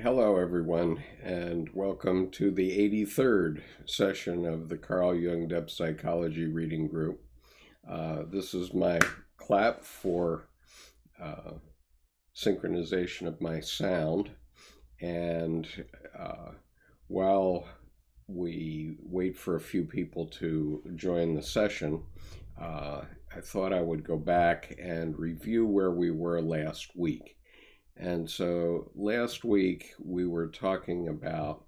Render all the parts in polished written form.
Hello, everyone, and welcome to the 83rd session of the Carl Jung Depth Psychology Reading Group. This is my clap for synchronization of my sound, and while we wait for a few people to join the session, I thought I would go back and review where we were last week. And so last week we were talking about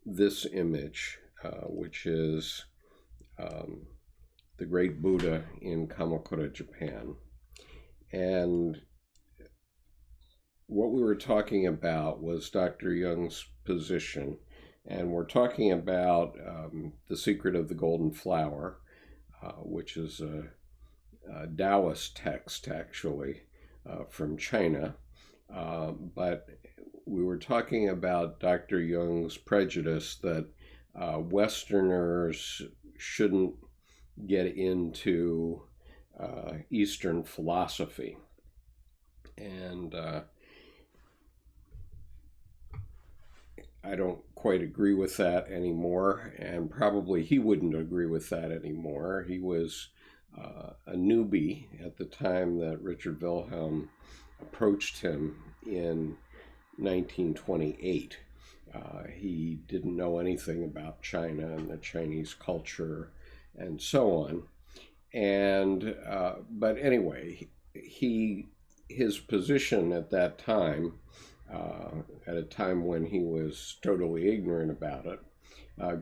this image, which is the great Buddha in Kamakura, Japan. And what we were talking about was Dr. Jung's position. And we're talking about The Secret of the Golden Flower, which is a Taoist text, actually, from China. But we were talking about Dr. Jung's prejudice that Westerners shouldn't get into Eastern philosophy. And I don't quite agree with that anymore, and probably he wouldn't agree with that anymore. He was a newbie at the time that Richard Wilhelm approached him in 1928. He didn't know anything about China and the Chinese culture and so on. And but anyway, his position at that time, at a time when he was totally ignorant about it.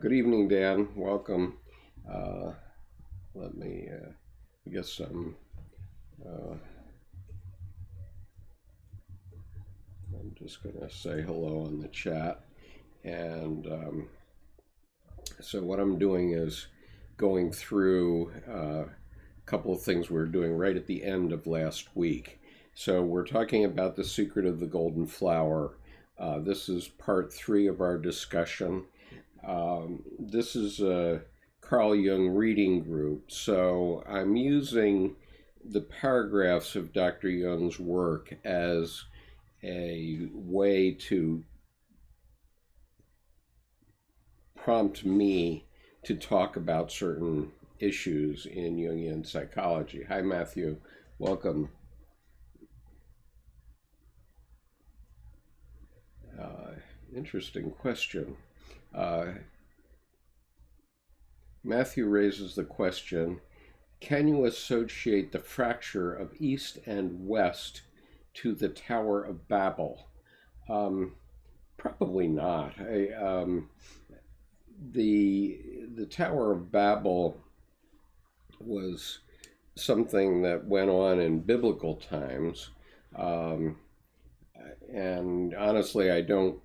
Good evening, Dan. Welcome. Let me, I guess I'm just going to say hello in the chat. And so what I'm doing is going through a couple of things we were doing right at the end of last week. So we're talking about The Secret of the Golden Flower. This is part 3 of our discussion. This is a Carl Jung reading group, so I'm using the paragraphs of Dr. Jung's work as a way to prompt me to talk about certain issues in Jungian psychology. Hi, Matthew. Welcome. Interesting question. Matthew raises the question, can you associate the fracture of East and West to the Tower of Babel? Probably not. The Tower of Babel was something that went on in biblical times, and honestly, I don't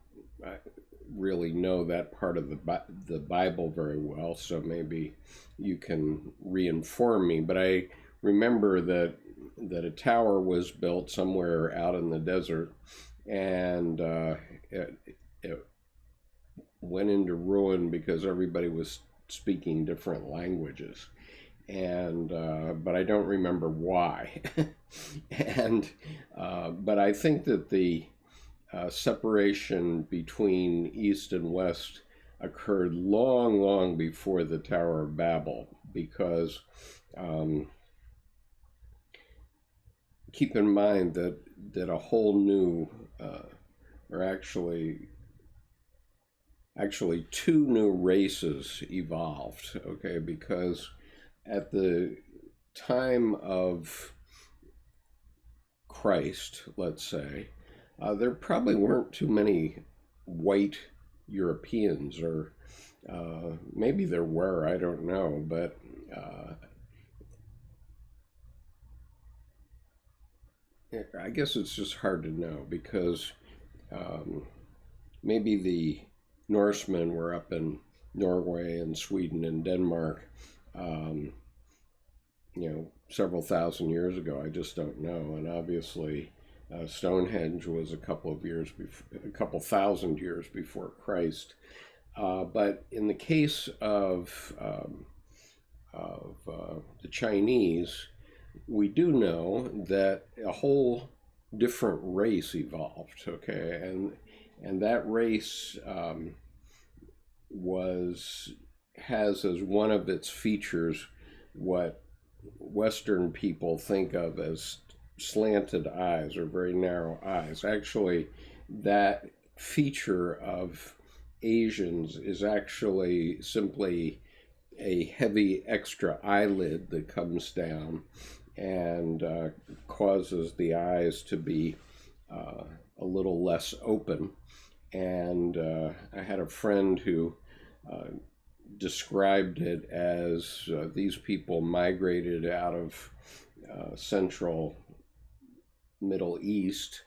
really know that part of the Bible very well, so maybe you can re-inform me. But I remember that a tower was built somewhere out in the desert, and it went into ruin because everybody was speaking different languages, and but I don't remember why. And but I think that the separation between East and West occurred long before the Tower of Babel, because keep in mind that a whole new, or actually 2 new races evolved, okay, because at the time of Christ, let's say, there probably weren't too many white Europeans, or maybe there were, I don't know, but I guess it's just hard to know, because maybe the Norsemen were up in Norway and Sweden and Denmark, several thousand years ago. I just don't know. And obviously Stonehenge was a couple thousand years before Christ. But in the case of the Chinese, we do know that a whole different race evolved, okay? And that race has as one of its features what Western people think of as slanted eyes or very narrow eyes. Actually, that feature of Asians is actually simply a heavy extra eyelid that comes down and causes the eyes to be a little less open. And I had a friend who described it as these people migrated out of Central Middle East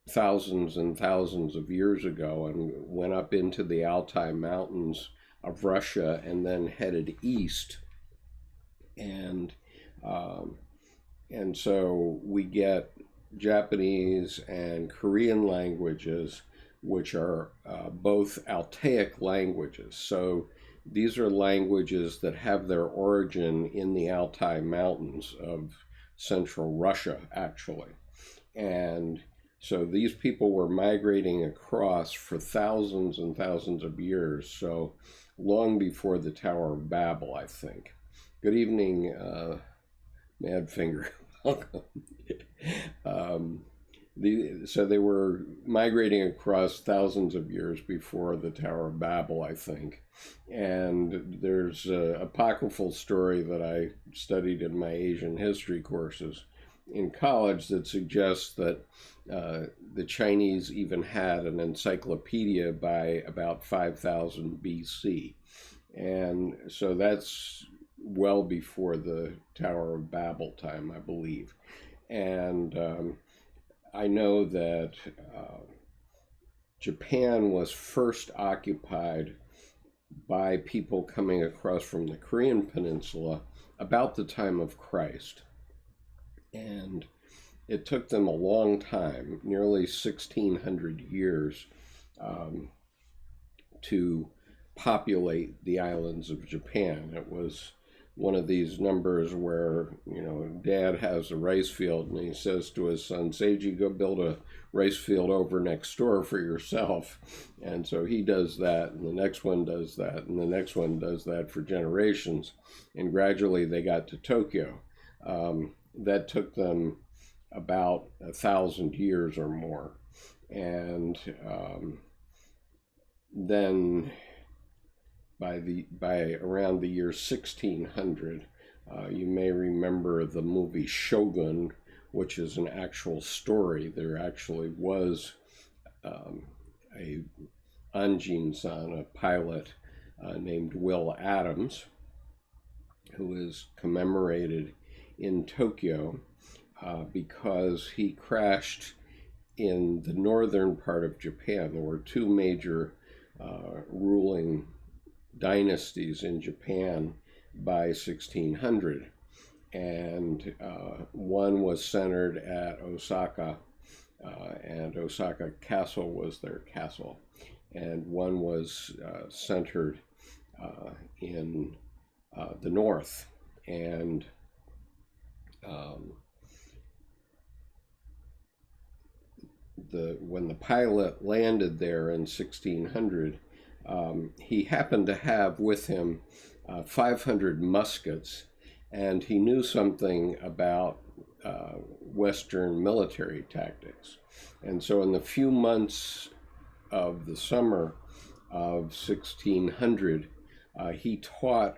thousands and thousands of years ago and went up into the Altai Mountains of Russia and then headed east. And so we get Japanese and Korean languages, which are both Altaic languages. So these are languages that have their origin in the Altai Mountains of central Russia, actually. And so these people were migrating across for thousands and thousands of years, so long before the Tower of Babel, I think. Good evening, Madfinger. Welcome. So they were migrating across thousands of years before the Tower of Babel, I think. And there's an apocryphal story that I studied in my Asian history courses in college that suggests that the Chinese even had an encyclopedia by about 5000 BC. And so that's well before the Tower of Babel time, I believe. And I know that Japan was first occupied by people coming across from the Korean Peninsula about the time of Christ. And it took them a long time, nearly 1600 years, to populate the islands of Japan. It was one of these numbers where, you know, dad has a rice field and he says to his son, Seiji, go build a rice field over next door for yourself. And so he does that, and the next one does that, and the next one does that for generations. And gradually they got to Tokyo. That took them about 1,000 years or more. And then by around the year 1600, you may remember the movie Shogun, which is an actual story. There actually was a Anjin-san, a pilot named Will Adams, who is commemorated in Tokyo because he crashed in the northern part of Japan. There were two major ruling dynasties in Japan by 1600, and one was centered at Osaka, and Osaka Castle was their castle, and one was centered in the north. And when the pilot landed there in 1600, he happened to have with him 500 muskets, and he knew something about Western military tactics. And so in the few months of the summer of 1600, he taught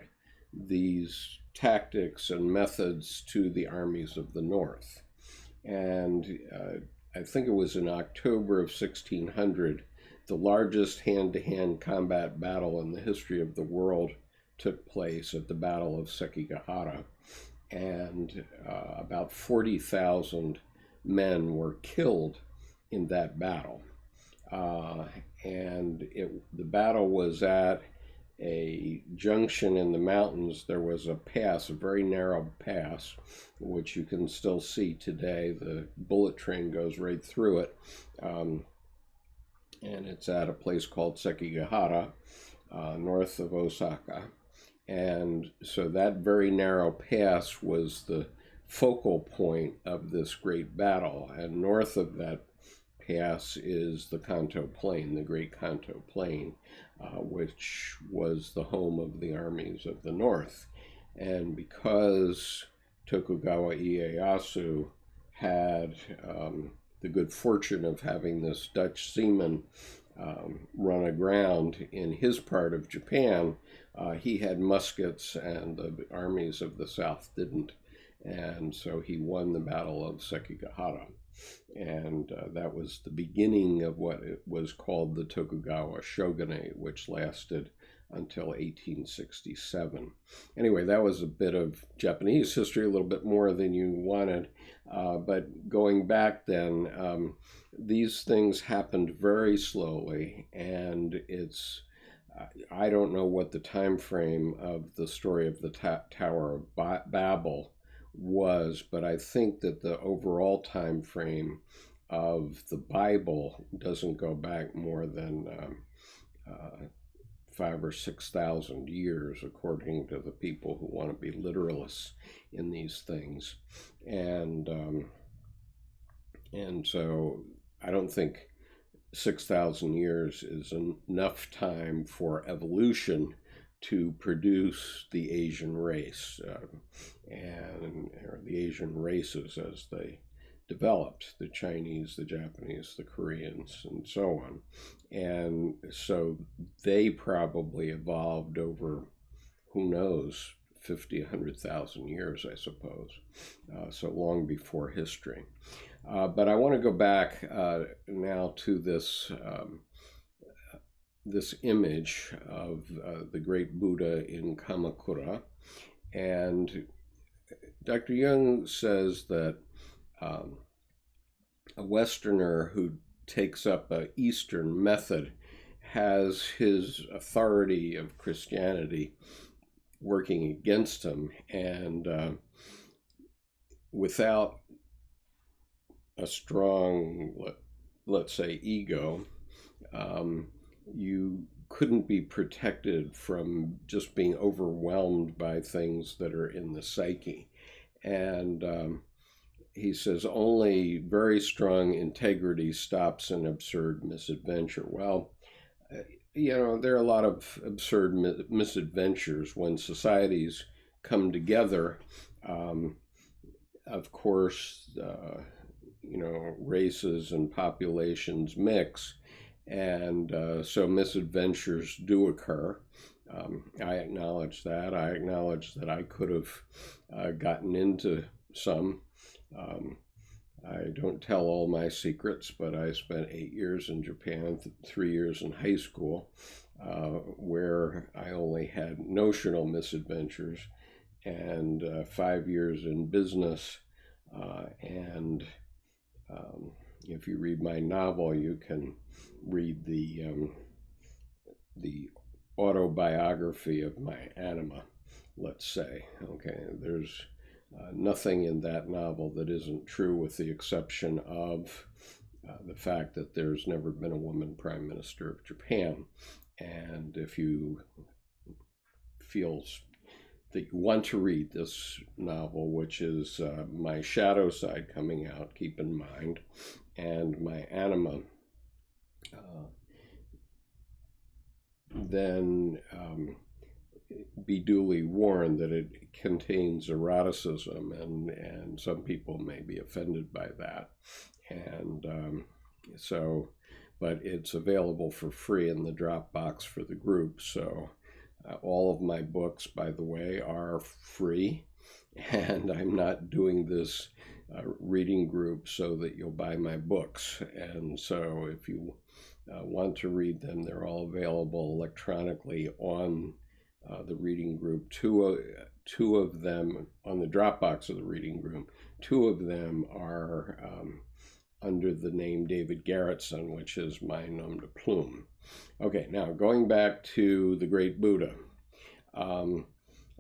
these tactics and methods to the armies of the North. And I think it was in October of 1600, the largest hand-to-hand combat battle in the history of the world took place at the Battle of Sekigahara, and about 40,000 men were killed in that battle. And the battle was at a junction in the mountains. There was a pass, a very narrow pass, which you can still see today. The bullet train goes right through it. And it's at a place called Sekigahara, north of Osaka. And so that very narrow pass was the focal point of this great battle. And north of that Pass is the Kanto Plain, the Great Kanto Plain, which was the home of the armies of the North. And because Tokugawa Ieyasu had the good fortune of having this Dutch seaman run aground in his part of Japan, he had muskets and the armies of the South didn't. And so he won the Battle of Sekigahara. And that was the beginning of what it was called the Tokugawa Shogunate, which lasted until 1867. Anyway, that was a bit of Japanese history, a little bit more than you wanted. But going back then, these things happened very slowly, and I don't know what the time frame of the story of the Tower of Babel was, but I think that the overall time frame of the Bible doesn't go back more than 5,000 or 6,000 years, according to the people who want to be literalists in these things. And so I don't think 6,000 years is enough time for evolution to produce the Asian race, or the Asian races as they developed, the Chinese, the Japanese, the Koreans, and so on. And so they probably evolved over, who knows, 50, 100,000 years, I suppose, so long before history. But I want to go back now to this this image of the great Buddha in Kamakura. And Dr. Jung says that a Westerner who takes up an Eastern method has his authority of Christianity working against him, and without a strong, let's say, ego, you couldn't be protected from just being overwhelmed by things that are in the psyche. And he says only very strong integrity stops an absurd misadventure. Well, there are a lot of absurd misadventures when societies come together. Of course, races and populations mix. And so misadventures do occur. I acknowledge that. I acknowledge that I could have gotten into some. I don't tell all my secrets, but I spent 8 years in Japan, 3 years in high school, where I only had notional misadventures, and 5 years in business. And if you read my novel, you can read the autobiography of my anima, let's say. Okay, there's nothing in that novel that isn't true, with the exception of the fact that there's never been a woman prime minister of Japan. And if you feel that you want to read this novel, which is my shadow side coming out, keep in mind, and my anima, then be duly warned that it contains eroticism, and some people may be offended by that. And but it's available for free in the Dropbox for the group. So all of my books, by the way, are free, and I'm not doing this reading group so that you'll buy my books. And so if you want to read them, they're all available electronically on the reading group. Two of them on the Dropbox of the reading group. 2 of them are under the name David Garrettson, which is my nom de plume. Okay, now going back to the great Buddha.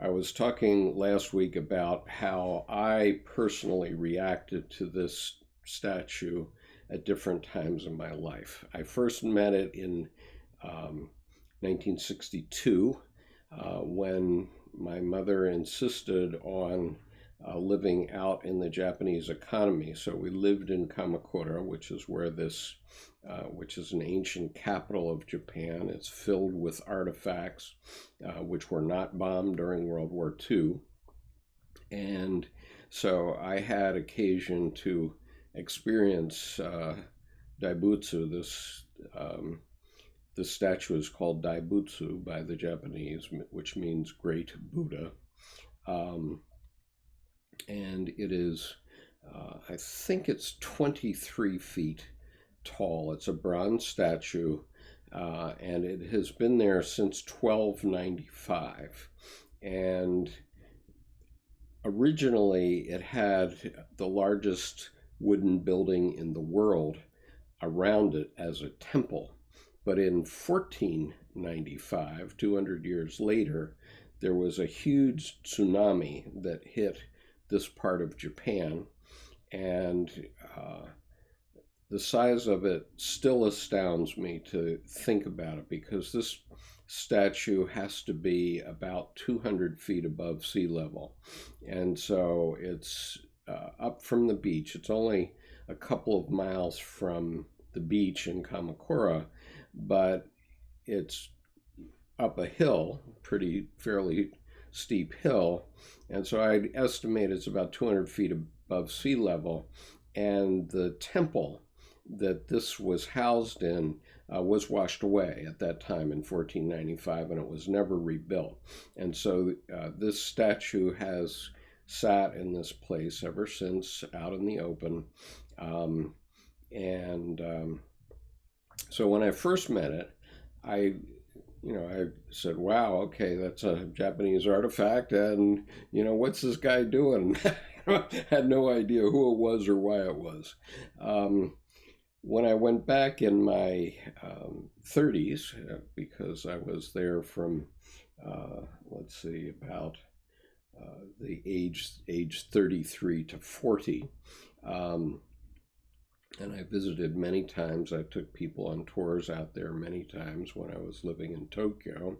I was talking last week about how I personally reacted to this statue at different times in my life. I first met it in 1962 when my mother insisted on living out in the Japanese economy. So we lived in Kamakura, which is where which is an ancient capital of Japan. It's filled with artifacts which were not bombed during World War II. And so I had occasion to experience Daibutsu. This statue is called Daibutsu by the Japanese, which means Great Buddha. And it is, I think it's 23 feet tall. It's a bronze statue, and it has been there since 1295. And originally, it had the largest wooden building in the world around it as a temple. But in 1495, 200 years later, there was a huge tsunami that hit this part of Japan, and the size of it still astounds me to think about it, because this statue has to be about 200 feet above sea level. And so it's up from the beach. It's only a couple of miles from the beach in Kamakura, but it's up a hill, fairly steep hill. And so I'd estimate it's about 200 feet above sea level. And the temple that this was housed in was washed away at that time in 1495, and it was never rebuilt. And so this statue has sat in this place ever since, out in the open. So when I first met it, I said, wow, okay, that's a Japanese artifact, and, what's this guy doing? I had no idea who it was or why it was. When I went back in my 30s, because I was there from, about the age 33 to 40, and I visited many times. I took people on tours out there many times when I was living in Tokyo.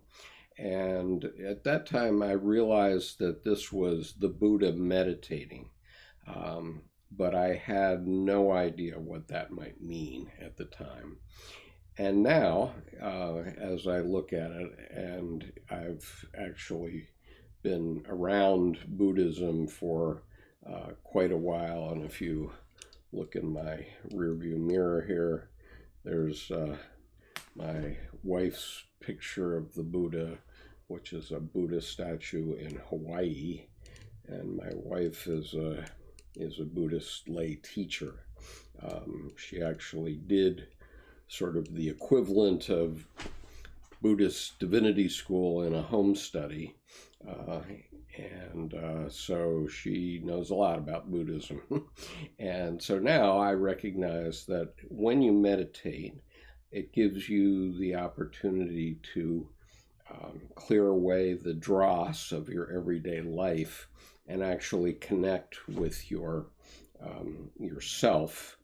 And at that time, I realized that this was the Buddha meditating. But I had no idea what that might mean at the time. And now, as I look at it, and I've actually been around Buddhism for quite a while, and if you look in my rearview mirror here, there's my wife's picture of the Buddha, which is a Buddha statue in Hawaii, and my wife is a Buddhist lay teacher. She actually did sort of the equivalent of Buddhist divinity school in a home study, and so she knows a lot about Buddhism. And so now I recognize that when you meditate, it gives you the opportunity to clear away the dross of your everyday life and actually connect with yourself,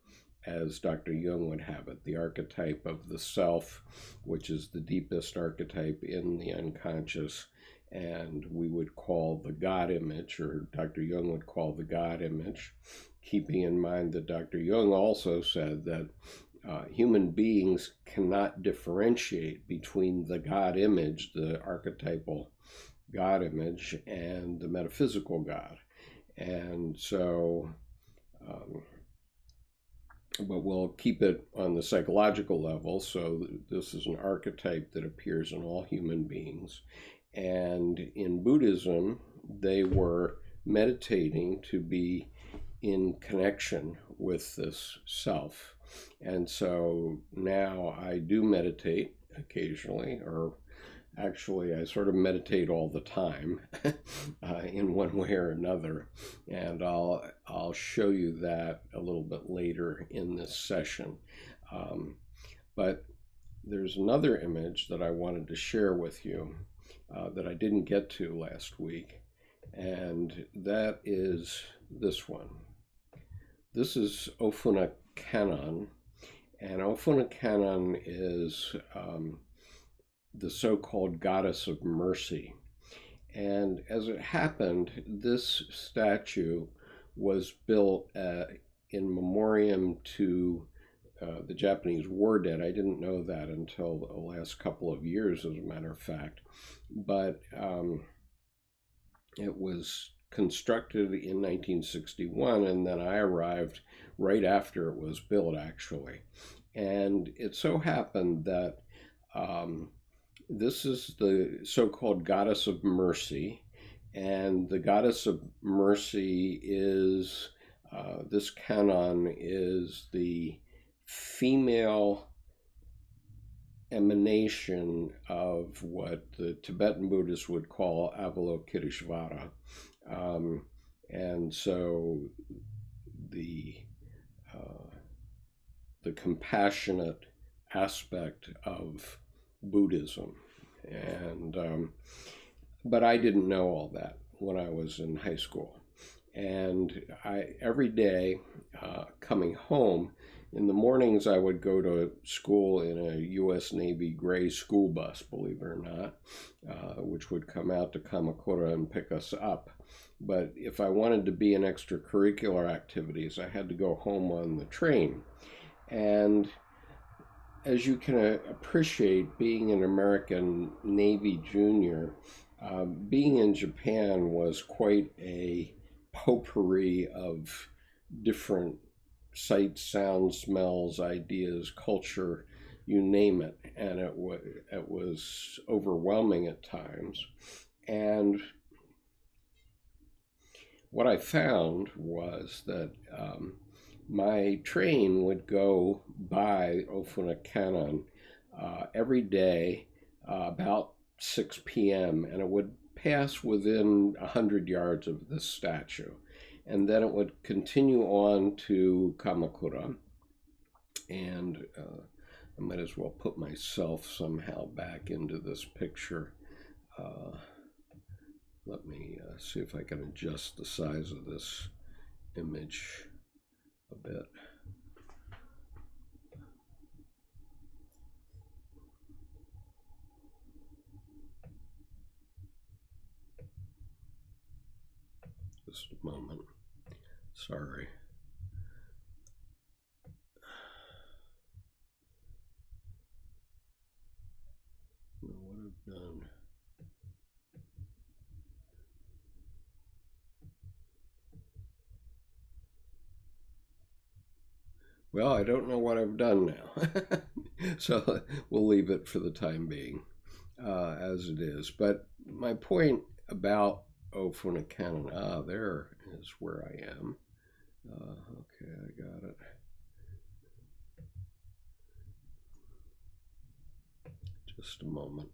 as Dr. Jung would have it, the archetype of the self, which is the deepest archetype in the unconscious, and we would call the God image, or Dr. Jung would call the God image, keeping in mind that Dr. Jung also said that human beings cannot differentiate between the God image, the archetypal God image, and the metaphysical God. And so, but we'll keep it on the psychological level. So this is an archetype that appears in all human beings. And in Buddhism, they were meditating to be in connection with this self. And so now I do meditate occasionally, or actually I sort of meditate all the time in one way or another. And I'll show you that a little bit later in this session. But there's another image that I wanted to share with you that I didn't get to last week, and that is this one. This is Ofuna Kannon, and Ofuna Kannon is the so-called goddess of mercy. And as it happened, this statue was built in memoriam to the Japanese war dead. I didn't know that until the last couple of years, as a matter of fact. But it was constructed in 1961, and then I arrived right after it was built, actually. And it so happened that this is the so-called Goddess of Mercy, and the Goddess of Mercy is, this canon is the female emanation of what the Tibetan Buddhists would call Avalokiteshvara. And so the compassionate aspect of Buddhism. And but I didn't know all that when I was in high school. And every day coming home, in the mornings I would go to school in a U.S. Navy gray school bus, believe it or not, which would come out to Kamakura and pick us up. But if I wanted to be in extracurricular activities, I had to go home on the train. And as you can appreciate, being an American Navy junior, being in Japan was quite a potpourri of different sights, sounds, smells, ideas, culture, you name it. And it was overwhelming at times. And what I found was that my train would go by Ofuna Cannon every day about 6 p.m. and it would pass within 100 yards of this statue. And then it would continue on to Kamakura. And I might as well put myself somehow back into this picture. Let me see if I can adjust the size of this image a bit. Just a moment. Sorry. I don't know what I've done. Well, I don't know what I've done now. So we'll leave it for the time being as it is. But my point about Ofuna Cannon, there is where I am. Okay, I got it. Just a moment.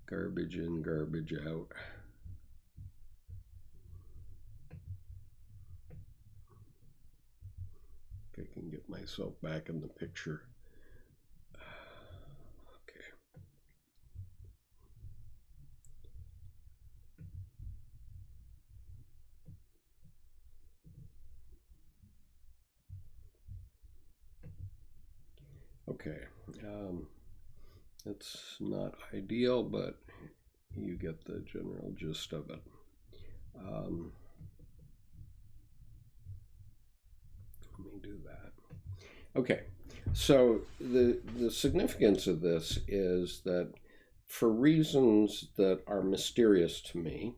Garbage in, garbage out. I can get myself back in the picture. Okay. It's not ideal, but you get the general gist of it. Let me do that. Okay, so the significance of this is that for reasons that are mysterious to me,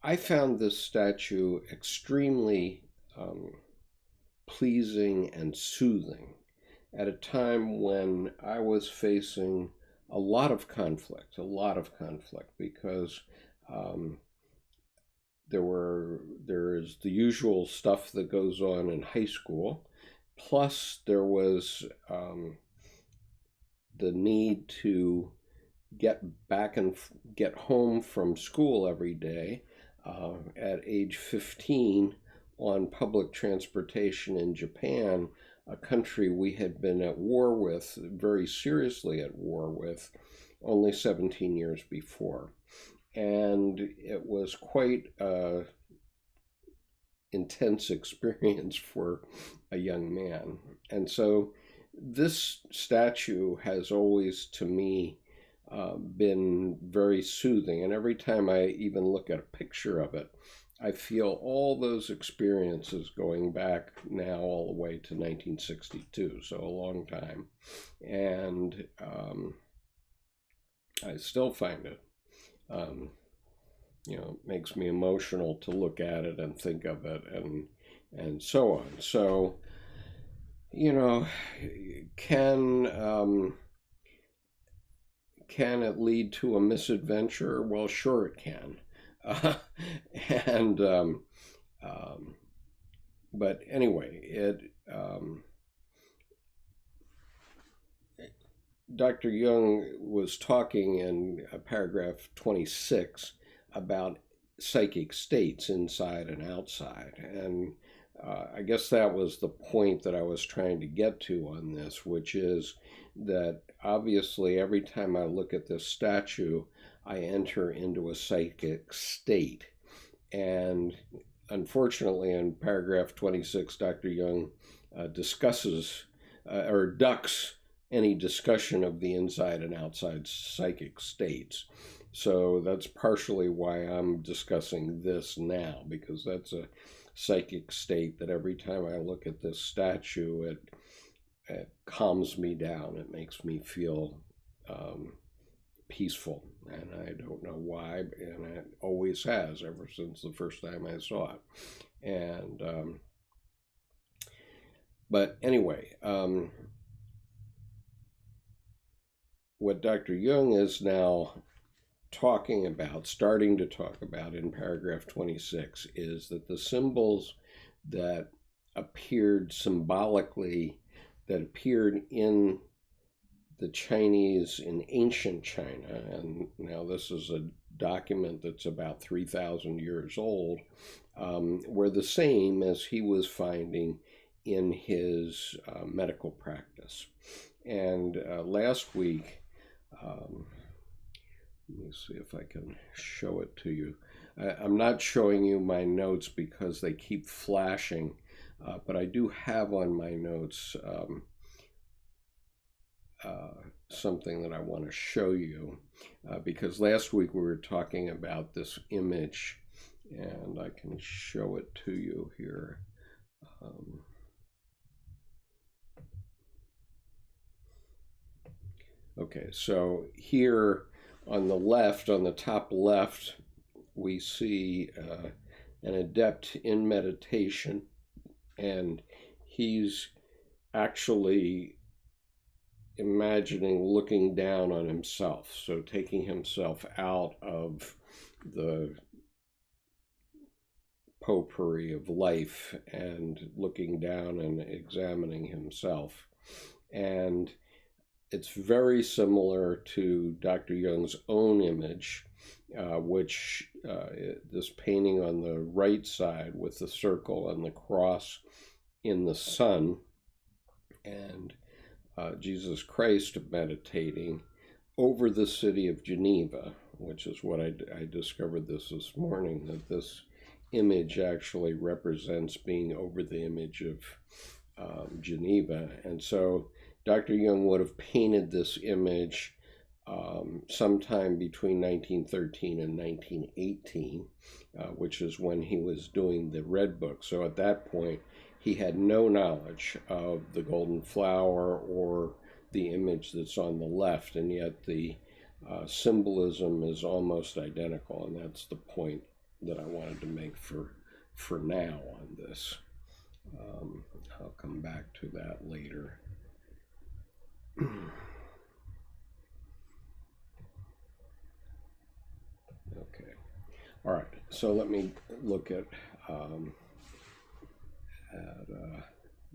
I found this statue extremely pleasing and soothing at a time when I was facing a lot of conflict, because there is the usual stuff that goes on in high school, plus there was the need to get back and get home from school every day at age 15 on public transportation in Japan, a country we had been at war with, very seriously at war with, only 17 years before. And it was quite an intense experience for a young man. And so this statue has always, to me, been very soothing. And every time I even look at a picture of it, I feel all those experiences going back now all the way to 1962, so a long time. And I still find it, makes me emotional to look at it and think of it and so on. So, can it lead to a misadventure? Well, sure it can. But anyway, Dr. Jung was talking in paragraph 26 about psychic states inside and outside. And I guess that was the point that I was trying to get to on this, which is that obviously every time I look at this statue, I enter into a psychic state. And unfortunately, in paragraph 26, Dr. Jung discusses or ducks any discussion of the inside and outside psychic states. So that's partially why I'm discussing this now, because that's a psychic state that every time I look at this statue, it calms me down. It makes me feel peaceful, and I don't know why, and it always has ever since the first time I saw it. And but anyway, what Dr. Jung is now starting to talk about in paragraph 26, is that the symbols that appeared symbolically, that appeared in the Chinese in ancient China, and now this is a document that's about 3,000 years old, were the same as he was finding in his medical practice. And last week, let me see if I can show it to you. I'm not showing you my notes because they keep flashing, but I do have on my notes something that I want to show you, because last week we were talking about this image, and I can show it to you here. Okay, so here on the left, on the top left, we see an adept in meditation, and he's actually imagining looking down on himself, so taking himself out of the potpourri of life and looking down and examining himself. And it's very similar to Dr. Jung's own image, which this painting on the right side with the circle and the cross in the sun, and Jesus Christ meditating over the city of Geneva, which is what I discovered this morning, that this image actually represents being over the image of Geneva. And so Dr. Jung would have painted this image sometime between 1913 and 1918, which is when he was doing the Red Book. So at that point, he had no knowledge of the golden flower or the image that's on the left, and yet the symbolism is almost identical, and that's the point that I wanted to make for now on this. I'll come back to that later. Okay. All right. So let me look at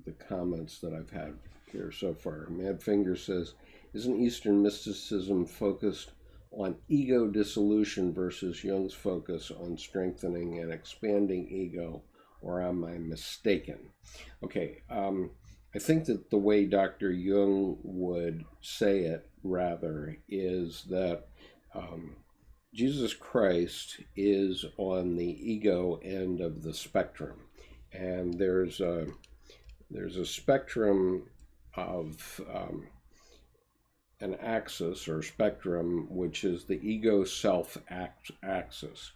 the comments that I've had here so far. Madfinger says, isn't Eastern mysticism focused on ego dissolution versus Jung's focus on strengthening and expanding ego, or am I mistaken? Okay, I think that the way Dr. Jung would say it, rather, is that Jesus Christ is on the ego end of the spectrum, and there's a spectrum of an axis or spectrum, which is the ego-self axis.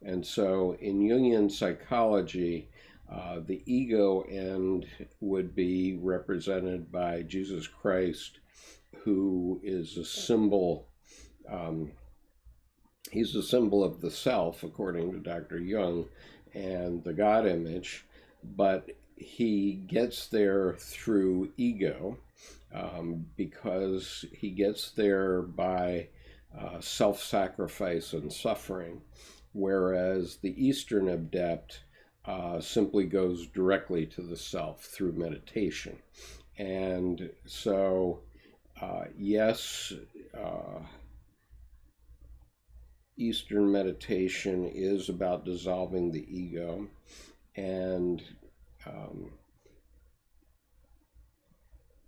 And so in Jungian psychology, the ego end would be represented by Jesus Christ, who is a symbol. He's a symbol of the self, according to Dr. Jung, and the God image, but he gets there through ego, because he gets there by self-sacrifice and suffering, whereas the Eastern adept simply goes directly to the self through meditation. And so, yes, Eastern meditation is about dissolving the ego, and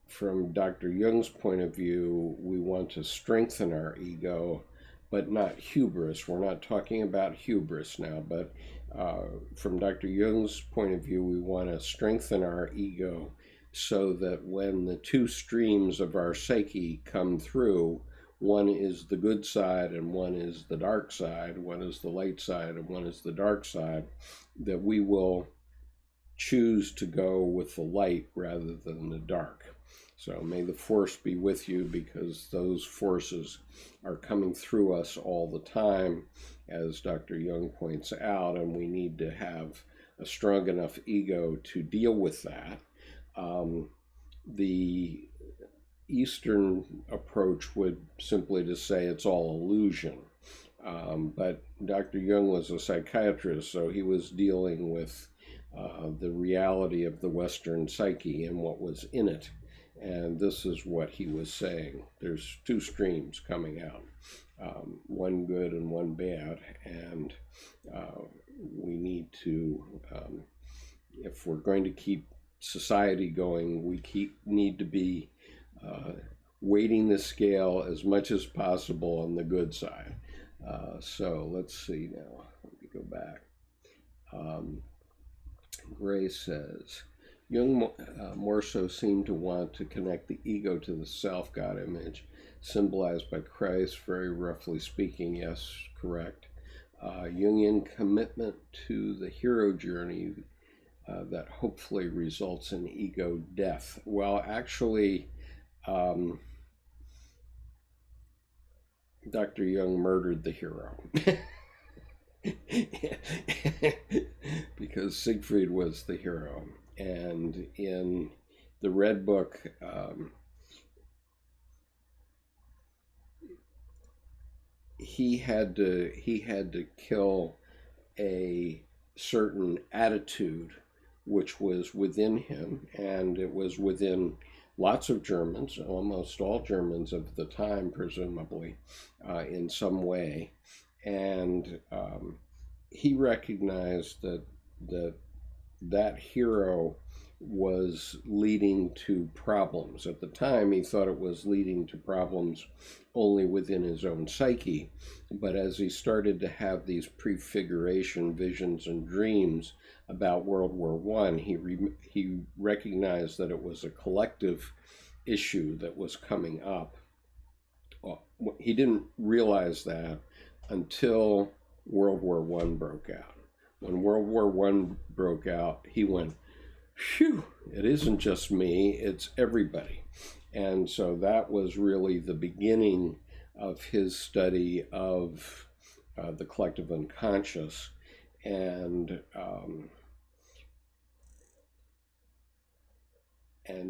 from Dr. Jung's point of view, we want to strengthen our ego, but not hubris. We're not talking about hubris now, but from Dr. Jung's point of view, we want to strengthen our ego so that when the two streams of our psyche come through, one is the good side and one is the dark side, one is the light side and one is the dark side, that we will choose to go with the light rather than the dark. So may the force be with you, because those forces are coming through us all the time, as Dr. Jung points out, and we need to have a strong enough ego to deal with that. The Eastern approach would simply to say it's all illusion. But Dr. Jung was a psychiatrist, so he was dealing with the reality of the Western psyche and what was in it. And this is what he was saying. There's two streams coming out, one good and one bad. And we need to, if we're going to keep society going, we need to be weighting the scale as much as possible on the good side. So let's see now. Let me go back. Gray says, Jung more so seemed to want to connect the ego to the self-God image, symbolized by Christ, very roughly speaking. Yes, correct. Jungian commitment to the hero journey that hopefully results in ego death. Well, actually, Dr. Jung murdered the hero. Because Siegfried was the hero. And in the Red Book, he had to kill a certain attitude which was within him, and it was within lots of Germans, almost all Germans of the time, presumably, in some way. And he recognized that hero was leading to problems. At the time, he thought it was leading to problems only within his own psyche. But as he started to have these prefiguration visions and dreams about World War I, he recognized that it was a collective issue that was coming up. He didn't realize that until World War I broke out. When World War I broke out, he went, phew, it isn't just me, it's everybody. And so that was really the beginning of his study of the collective unconscious. And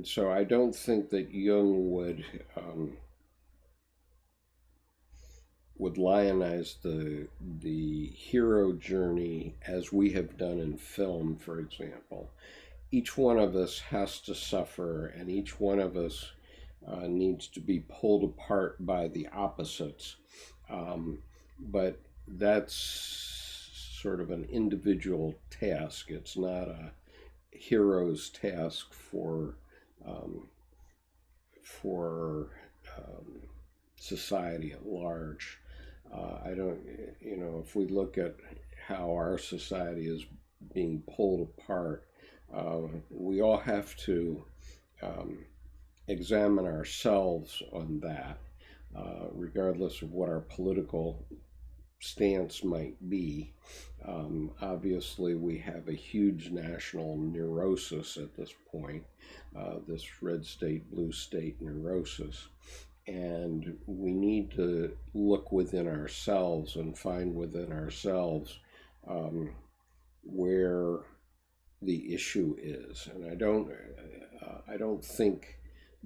so I don't think that Jung would lionize the hero journey as we have done in film, for example. Each one of us has to suffer, and each one of us needs to be pulled apart by the opposites. But that's sort of an individual task. It's not a hero's task for society at large. I don't, if we look at how our society is being pulled apart, we all have to examine ourselves on that. regardless of what our political stance might be. Obviously, we have a huge national neurosis at this point, this red state, blue state neurosis. And we need to look within ourselves and find within ourselves where the issue is. And I don't think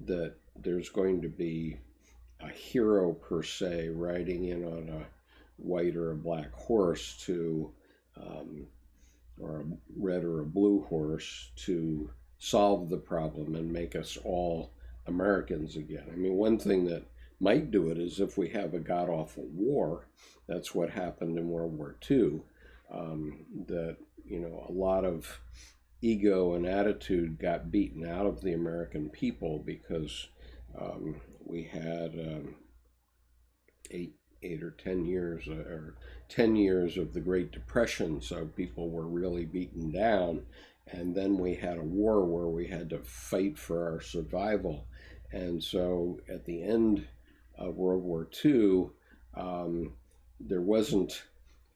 that there's going to be a hero per se riding in on a white or a black horse to, or a red or a blue horse to solve the problem and make us all Americans again. I mean, one thing that might do it is if we have a god-awful war. That's what happened in World War II. That, a lot of ego and attitude got beaten out of the American people because we had 8 or 10 years, or 10 years of the Great Depression, so people were really beaten down. And then we had a war where we had to fight for our survival. And so at the end of World War II, there wasn't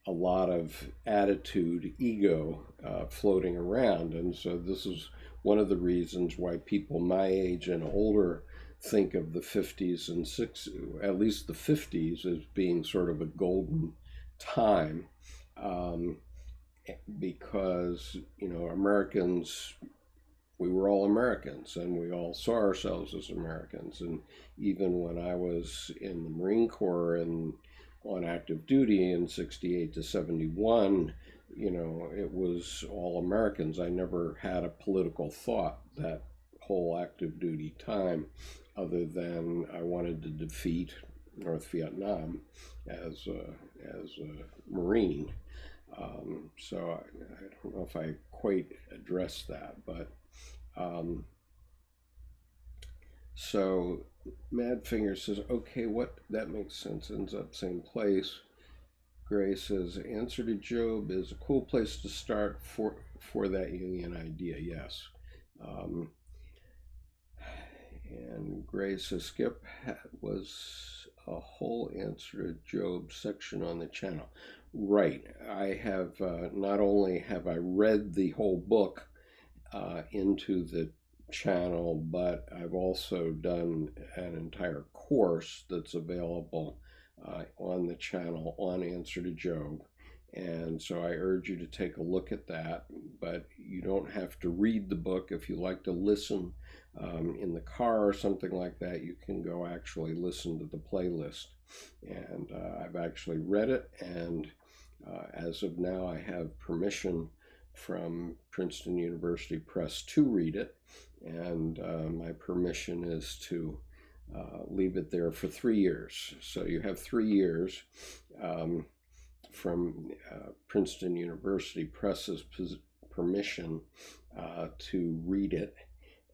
a lot of attitude, ego floating around. And so this is one of the reasons why people my age and older think of the 50s and 60s, at least the 50s, as being sort of a golden time. Because, Americans, we were all Americans and we all saw ourselves as Americans. And even when I was in the Marine Corps and on active duty in 68 to 71, it was all Americans. I never had a political thought that whole active duty time, other than I wanted to defeat North Vietnam as a Marine. So I don't know if I quite addressed that, but so Madfinger says, okay, that makes sense, ends up same place. Gray says, Answer to Job is a cool place to start for that Jungian idea, yes. And Gray says, Skip was a whole Answer to Job section on the channel. Right. I have, not only have I read the whole book into the channel, but I've also done an entire course that's available on the channel on Answer to Job. And so I urge you to take a look at that, but you don't have to read the book. If you like to listen in the car or something like that, you can go actually listen to the playlist. And I've actually read it, and as of now, I have permission from Princeton University Press to read it, and my permission is to leave it there for 3 years. So you have 3 years from Princeton University Press's permission to read it,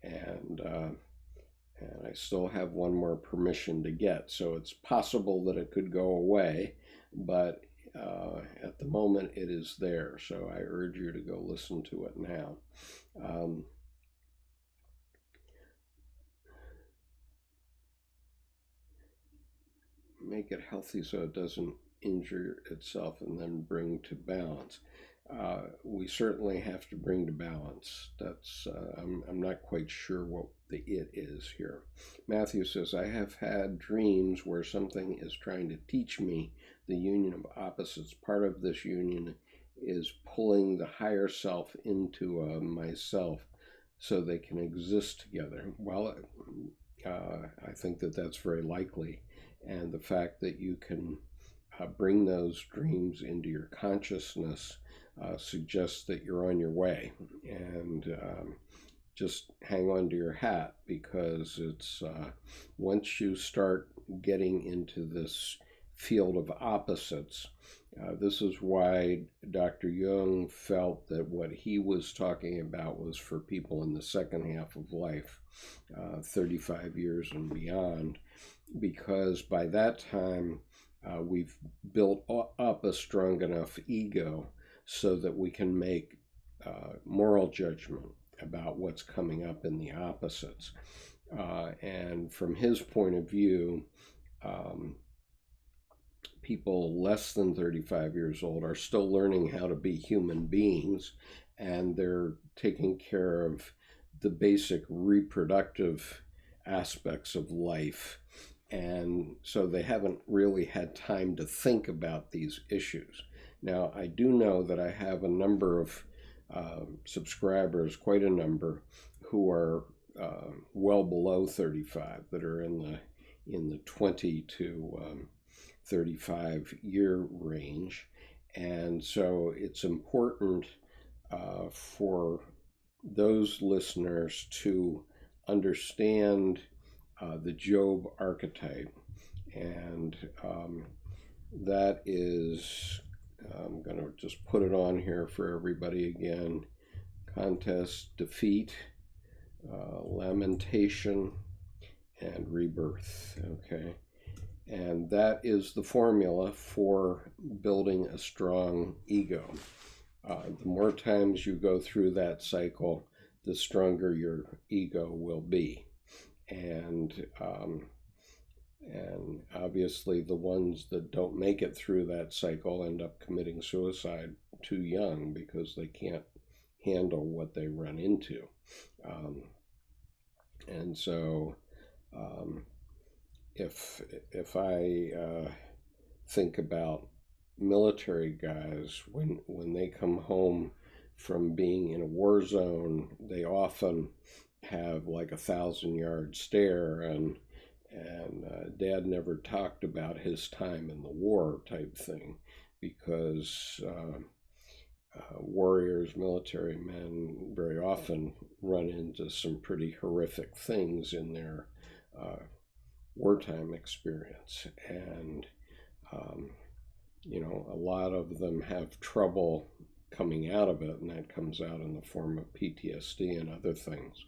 and I still have one more permission to get. So it's possible that it could go away, but at the moment it is there. So I urge you to go listen to it now. Make it healthy so it doesn't injure itself and then bring to balance. We certainly have to bring to balance. That's I'm not quite sure what the it is here. Matthew says, I have had dreams where something is trying to teach me the union of opposites. Part of this union is pulling the higher self into myself so they can exist together. Well, I think that that's very likely. And the fact that you can bring those dreams into your consciousness suggests that you're on your way. And just hang on to your hat, because it's once you start getting into this field of opposites, this is why Dr. Jung felt that what he was talking about was for people in the second half of life, 35 years and beyond, because by that time we've built up a strong enough ego so that we can make moral judgment about what's coming up in the opposites. And from his point of view, people less than 35 years old are still learning how to be human beings, and they're taking care of the basic reproductive aspects of life. And so they haven't really had time to think about these issues. Now, I do know that I have a number of subscribers, quite a number, who are well below 35, that are in the 20 to 35 year range. And so it's important for those listeners to understand the Job archetype. And that is, I'm going to just put it on here for everybody again: contest, defeat, lamentation, and rebirth. Okay. And that is the formula for building a strong ego. The more times you go through that cycle, the stronger your ego will be. And obviously the ones that don't make it through that cycle end up committing suicide too young because they can't handle what they run into. And so if I think about military guys, when they come home from being in a war zone, they often have like 1,000-yard stare, and Dad never talked about his time in the war type thing, because warriors, military men, very often run into some pretty horrific things in their wartime experience. And a lot of them have trouble coming out of it, and that comes out in the form of PTSD and other things.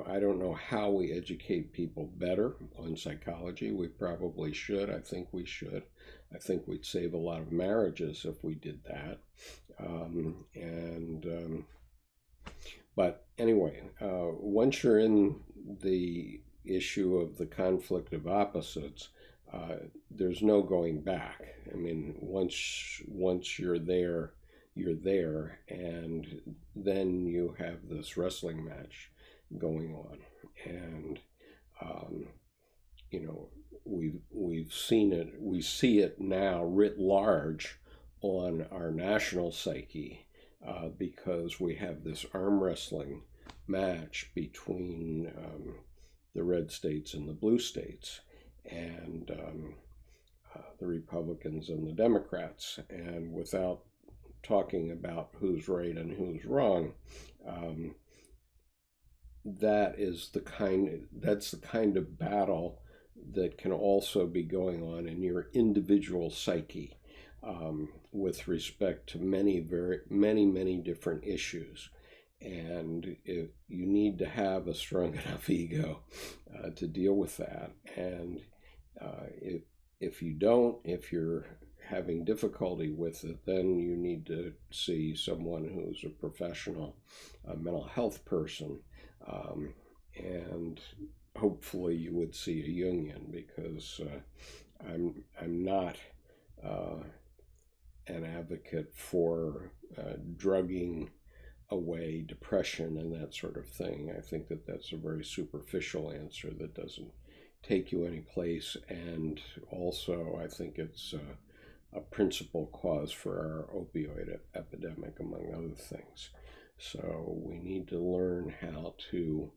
I don't know how we educate people better on psychology. We probably should. I think we should. I think we'd save a lot of marriages if we did that. But anyway, once you're in the issue of the conflict of opposites, there's no going back. I mean, once you're there, and then you have this wrestling match going on. And we've seen it, we see it now writ large on our national psyche, because we have this arm wrestling match between the red states and the blue states, and the Republicans and the Democrats. And without talking about who's right and who's wrong, that's the kind of battle that can also be going on in your individual psyche, with respect to many different issues. And you need to have a strong enough ego to deal with that. And if you don't, if you're having difficulty with it, then you need to see someone who's a professional mental health person, and hopefully you would see a Jungian, because I'm not an advocate for drugging away depression and that sort of thing. I think that that's a very superficial answer that doesn't take you any place, and also I think it's a principal cause for our opioid epidemic, among other things. So we need to learn how to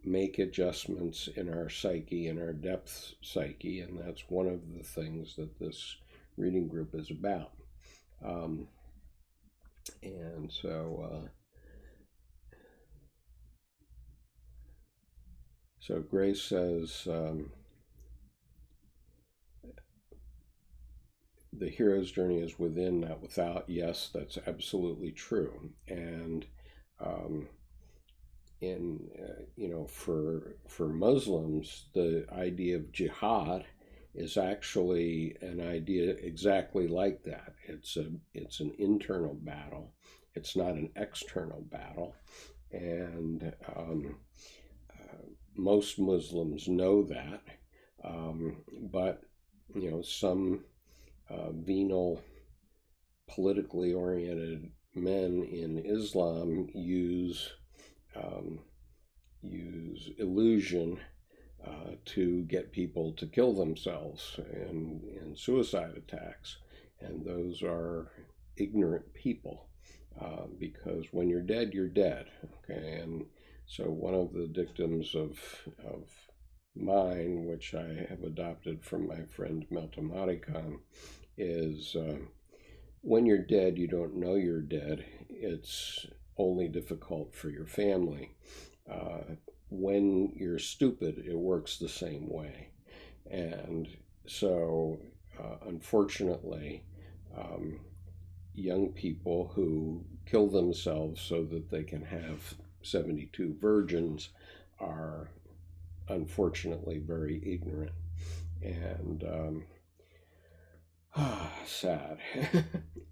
make adjustments in our psyche, in our depth psyche, and that's one of the things that this reading group is about. And so Grace says, the hero's journey is within, not without. Yes, that's absolutely true. And for Muslims, the idea of jihad is actually an idea exactly like that. It's an internal battle. It's not an external battle. And most Muslims know that. But, some venal, politically oriented men in Islam use illusion to get people to kill themselves in suicide attacks. And those are ignorant people, because when you're dead, you're dead. Okay, and so one of the dictums of mine, which I have adopted from my friend Meltamati Khan, is when you're dead, you don't know you're dead. It's only difficult for your family. When you're stupid, it works the same way. And so, unfortunately, young people who kill themselves so that they can have 72 virgins are unfortunately very ignorant. And sad.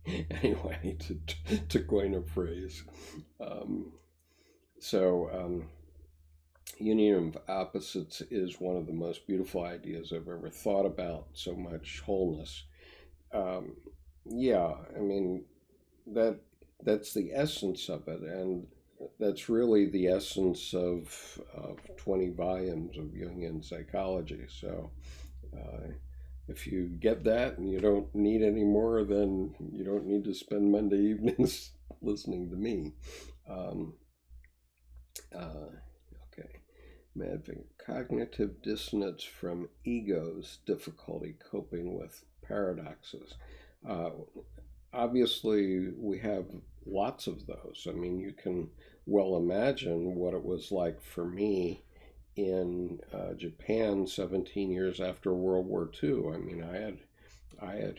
Anyway, to coin a phrase. Union of opposites is one of the most beautiful ideas I've ever thought about. So much wholeness. Yeah, I mean, that's the essence of it, and that's really the essence of 20 volumes of Jungian psychology. So if you get that and you don't need any more, then you don't need to spend Monday evenings listening to me. Okay. Madvig, cognitive dissonance from egos, difficulty coping with paradoxes. Obviously, we have lots of those. I mean, you can well imagine what it was like for me in Japan 17 years after World War II. I mean, I had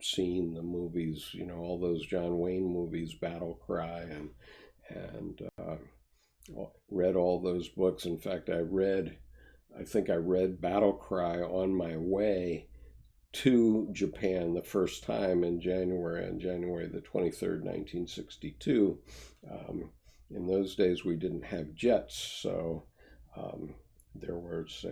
seen the movies, all those John Wayne movies, Battle Cry, and read all those books. In fact, I think I read Battle Cry on my way to Japan the first time on January the 23rd, 1962. In those days, we didn't have jets, so there was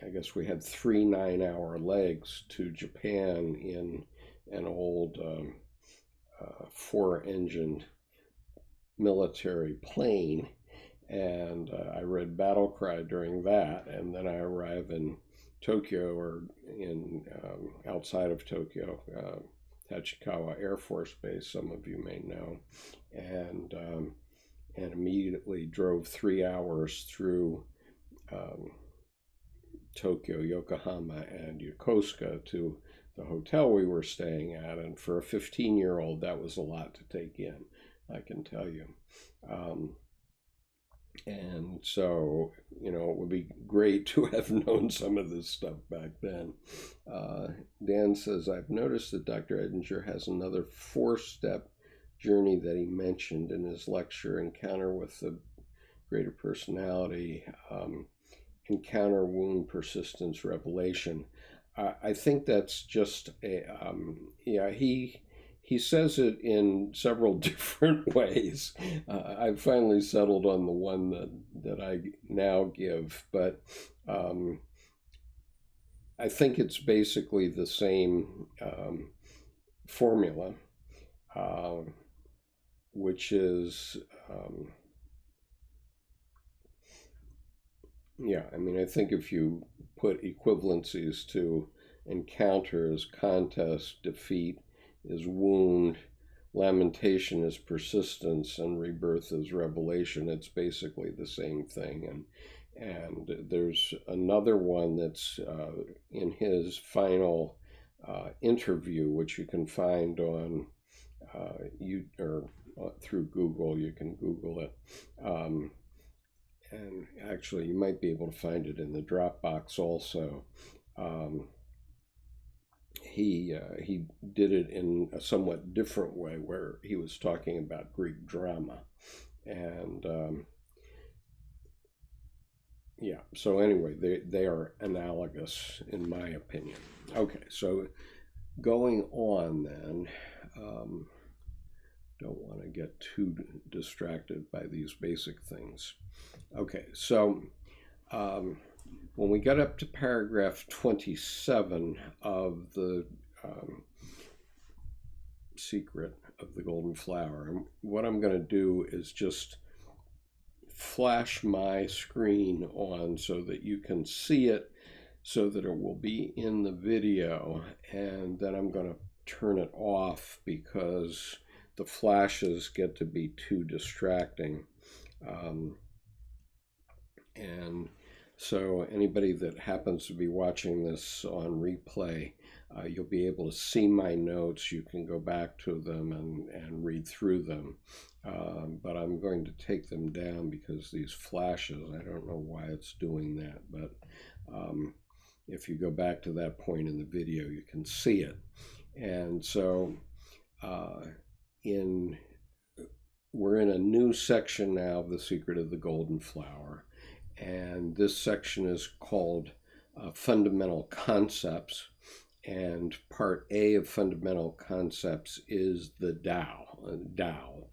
I guess we had 3 9-hour legs to Japan in an old 4-engined military plane, and I read Battle Cry during that, and then I arrive in Tokyo, or in outside of Tokyo, Tachikawa Air Force Base, some of you may know, and immediately drove 3 hours through Tokyo, Yokohama, and Yokosuka to the hotel we were staying at. And for a 15-year-old, that was a lot to take in, I can tell you. And so, it would be great to have known some of this stuff back then. Dan says, I've noticed that Dr. Edinger has another 4-step journey that he mentioned in his lecture, Encounter with the Greater Personality, Encounter, Wound, Persistence, Revelation. I think that's just he says it in several different ways. I've finally settled on the one that I now give, but I think it's basically the same formula, which is, I think if you put equivalencies to encounter as contest, defeat is wound, lamentation is persistence, and rebirth is revelation, it's basically the same thing. And there's another one that's in his final interview, which you can find on through Google. You can Google it. And actually, you might be able to find it in the Dropbox also. He did it in a somewhat different way, where he was talking about Greek drama. And Yeah, so anyway, they are analogous in my opinion. Okay, so going on then, don't want to get too distracted by these basic things. Okay, so when we got up to paragraph 27 of the Secret of the Golden Flower, what I'm going to do is just flash my screen on so that you can see it, so that it will be in the video, and then I'm going to turn it off because the flashes get to be too distracting. And so anybody that happens to be watching this on replay, you'll be able to see my notes. You can go back to them and read through them. But I'm going to take them down because these flashes, I don't know why it's doing that, but if you go back to that point in the video, you can see it. And so we're in a new section now of The Secret of the Golden Flower. And this section is called Fundamental Concepts. And part A of Fundamental Concepts is the Tao,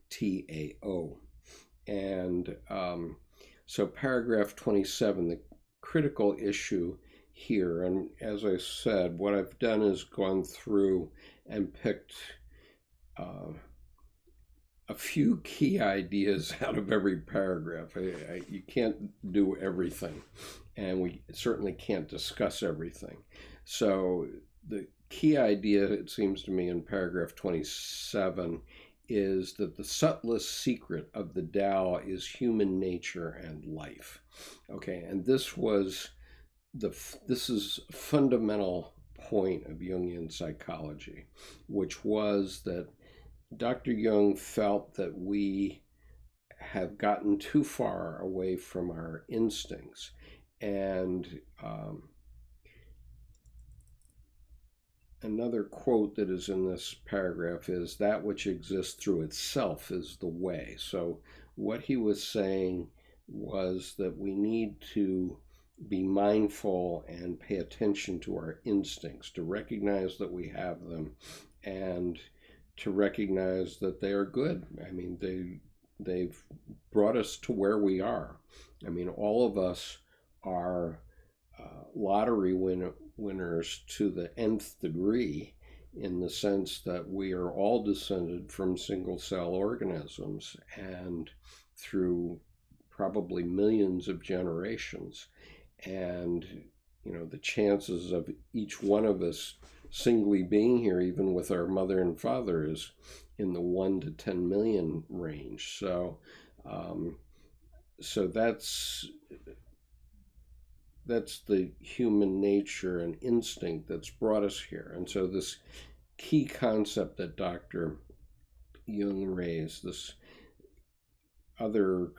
T-A-O. And so paragraph 27, the critical issue here, and as I said, what I've done is gone through and picked a few key ideas out of every paragraph. You can't do everything, and we certainly can't discuss everything. So the key idea, it seems to me, in paragraph 27 is that the subtlest secret of the Tao is human nature and life. Okay, and this is a fundamental point of Jungian psychology, which was that Dr. Jung felt that we have gotten too far away from our instincts. And another quote that is in this paragraph is, "That which exists through itself is the way." So what he was saying was that we need to be mindful and pay attention to our instincts, to recognize that we have them, and to recognize that they are good. I mean, they've brought us to where we are. I mean, all of us are lottery winners to the nth degree, in the sense that we are all descended from single-cell organisms, and through probably millions of generations. And, you know, the chances of each one of us singly being here, even with our mother and father, is in the 1 to 10 million range. So that's the human nature and instinct that's brought us here. And so this key concept that Dr. Jung raised, this other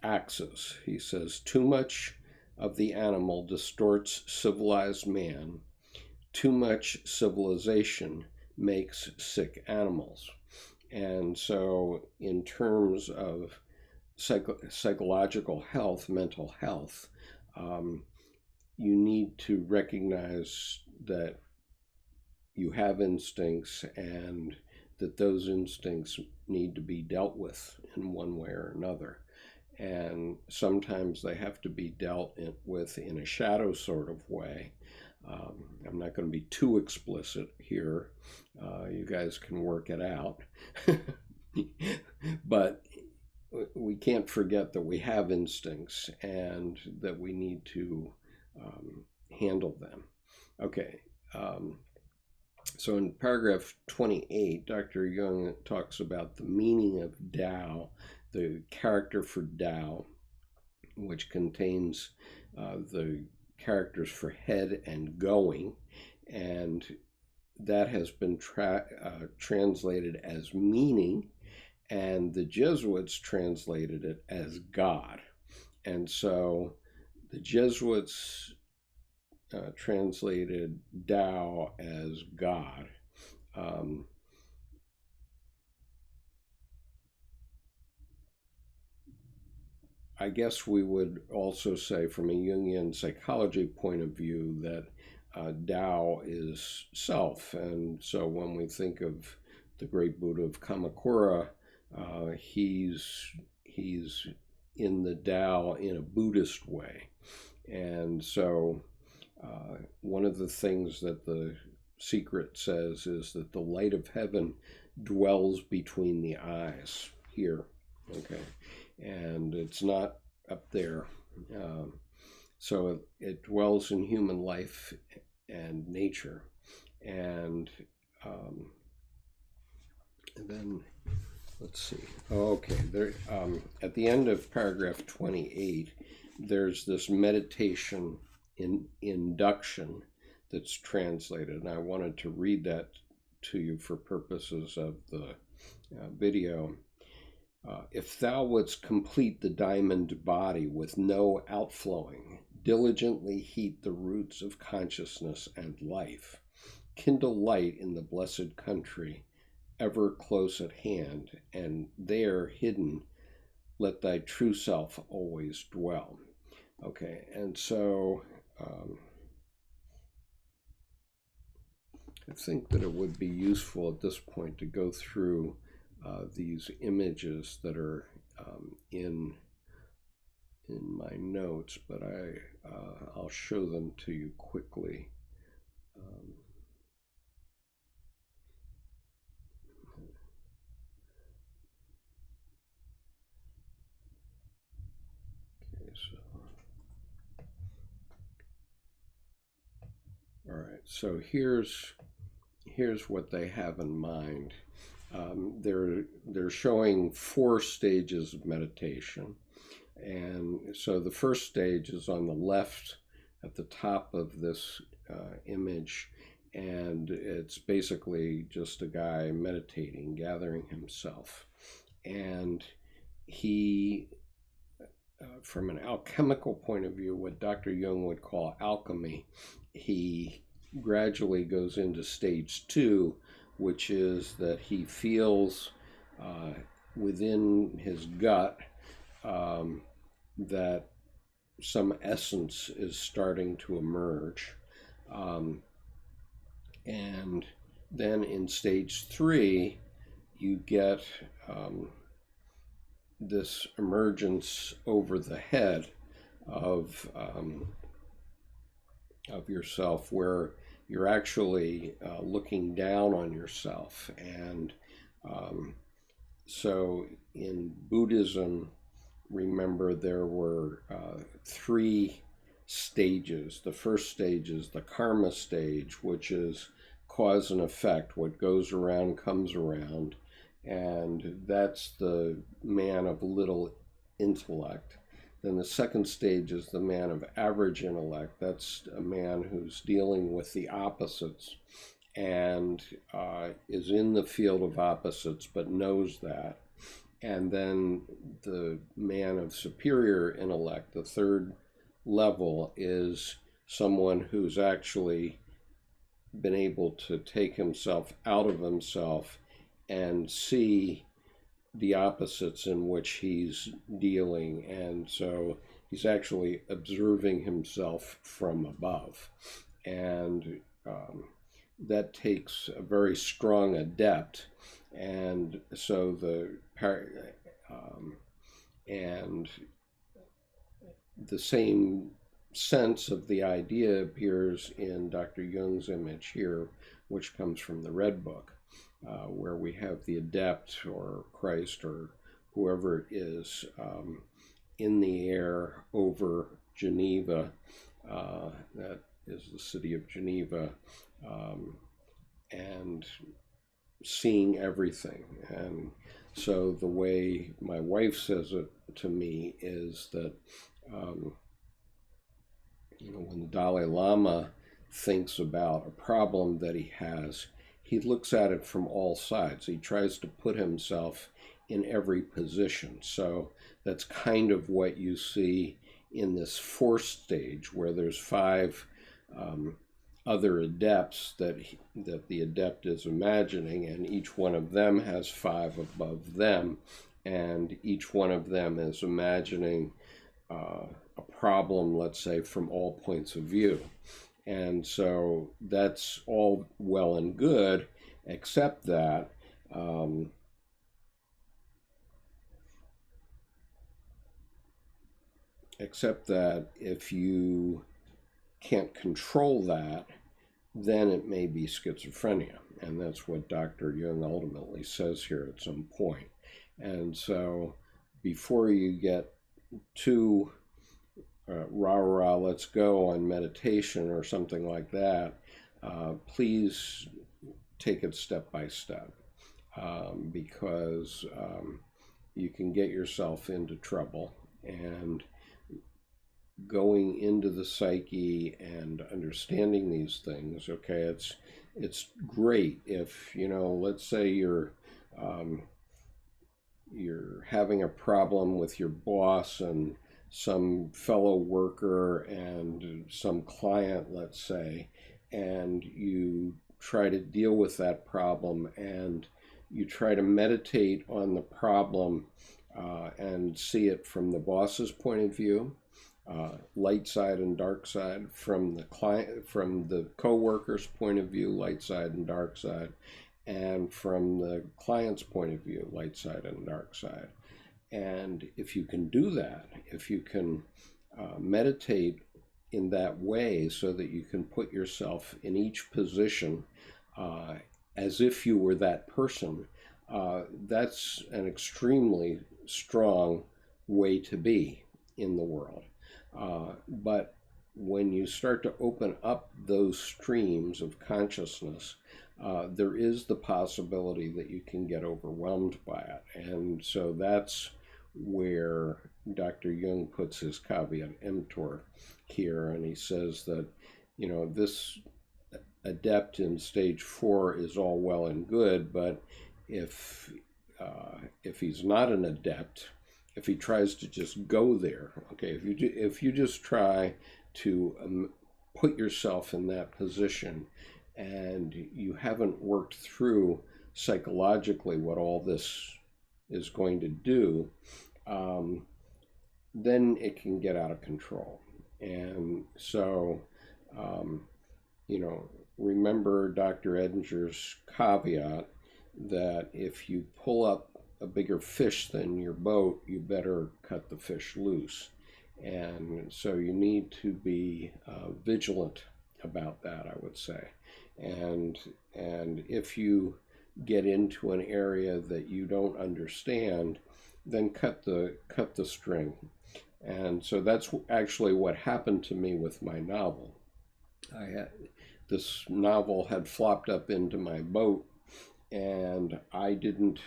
axis, he says, too much of the animal distorts civilized man. Too much civilization makes sick animals. And so in terms of psychological health, mental health, you need to recognize that you have instincts, and that those instincts need to be dealt with in one way or another. And sometimes they have to be dealt with in a shadow sort of way. I'm not going to be too explicit here. You guys can work it out. But we can't forget that we have instincts and that we need to handle them. Okay. So in paragraph 28, Dr. Jung talks about the meaning of Tao, the character for Tao, which contains the characters for head and going, and that has been translated as meaning, and the Jesuits translated it as God. And so the Jesuits translated Tao as God. I guess we would also say from a Jungian psychology point of view that Tao is self. And so when we think of the great Buddha of Kamakura, he's in the Tao in a Buddhist way. And so one of the things that the secret says is that the light of heaven dwells between the eyes here, okay? And it's not up there. So it dwells in human life and nature. And then, let's see. Oh, okay, there, at the end of paragraph 28, there's this meditation induction that's translated. And I wanted to read that to you for purposes of the video. If thou wouldst complete the diamond body with no outflowing, diligently heat the roots of consciousness and life, kindle light in the blessed country, ever close at hand, and there hidden let thy true self always dwell. Okay, and so I think that it would be useful at this point to go through these images that are in my notes, but I'll show them to you quickly. Okay, so all right, so here's what they have in mind. They're showing 4 stages of meditation. And so the first stage is on the left at the top of this image, and it's basically just a guy meditating, gathering himself. And he, from an alchemical point of view, what Dr. Jung would call alchemy, he gradually goes into stage 2, which is that he feels within his gut that some essence is starting to emerge. And then in stage 3, you get this emergence over the head of yourself, where you're actually looking down on yourself. And so in Buddhism, remember, there were 3 stages. The first stage is the karma stage, which is cause and effect. What goes around comes around. And that's the man of little intellect. Then the second stage is the man of average intellect. That's a man who's dealing with the opposites and is in the field of opposites, but knows that. And then the man of superior intellect, the third level, is someone who's actually been able to take himself out of himself and see the opposites in which he's dealing. And so he's actually observing himself from above. And that takes a very strong adept. And so the same sense of the idea appears in Dr. Jung's image here, which comes from the Red Book, where we have the adept or Christ or whoever it is in the air over Geneva. That is the city of Geneva, and seeing everything. And so the way my wife says it to me is that when the Dalai Lama thinks about a problem that he has, he looks at it from all sides. He tries to put himself in every position. So that's kind of what you see in this 4th stage, where there's 5 other adepts that the adept is imagining, and each one of them has 5 above them. and each one of them is imagining a problem, let's say, from all points of view. And so that's all well and good, except that if you can't control that, then it may be schizophrenia. And that's what Dr. Jung ultimately says here at some point. And so before you get too rah, let's go on meditation or something like that, please take it step by step, because you can get yourself into trouble. And going into the psyche and understanding these things, okay, it's great if, let's say you're having a problem with your boss and some fellow worker and some client, let's say, and you try to deal with that problem and you try to meditate on the problem and see it from the boss's point of view, light side and dark side, from the client, from the co-worker's point of view, light side and dark side, and from the client's point of view, light side and dark side. And if you can do that, if you can meditate in that way so that you can put yourself in each position as if you were that person, that's an extremely strong way to be in the world. But when you start to open up those streams of consciousness, there is the possibility that you can get overwhelmed by it. And so that's where Dr. Jung puts his caveat emptor here, and he says that, this adept in stage 4 is all well and good, but if he's not an adept, if he tries to just go there, okay, if you just try to put yourself in that position and you haven't worked through psychologically what all this is going to do, then it can get out of control. And so, remember Dr. Edinger's caveat that if you pull up a bigger fish than your boat, you better cut the fish loose. And so you need to be vigilant about that, I would say. And if you get into an area that you don't understand, then cut the string. And so that's actually what happened to me with my novel. This novel had flopped up into my boat, and I didn't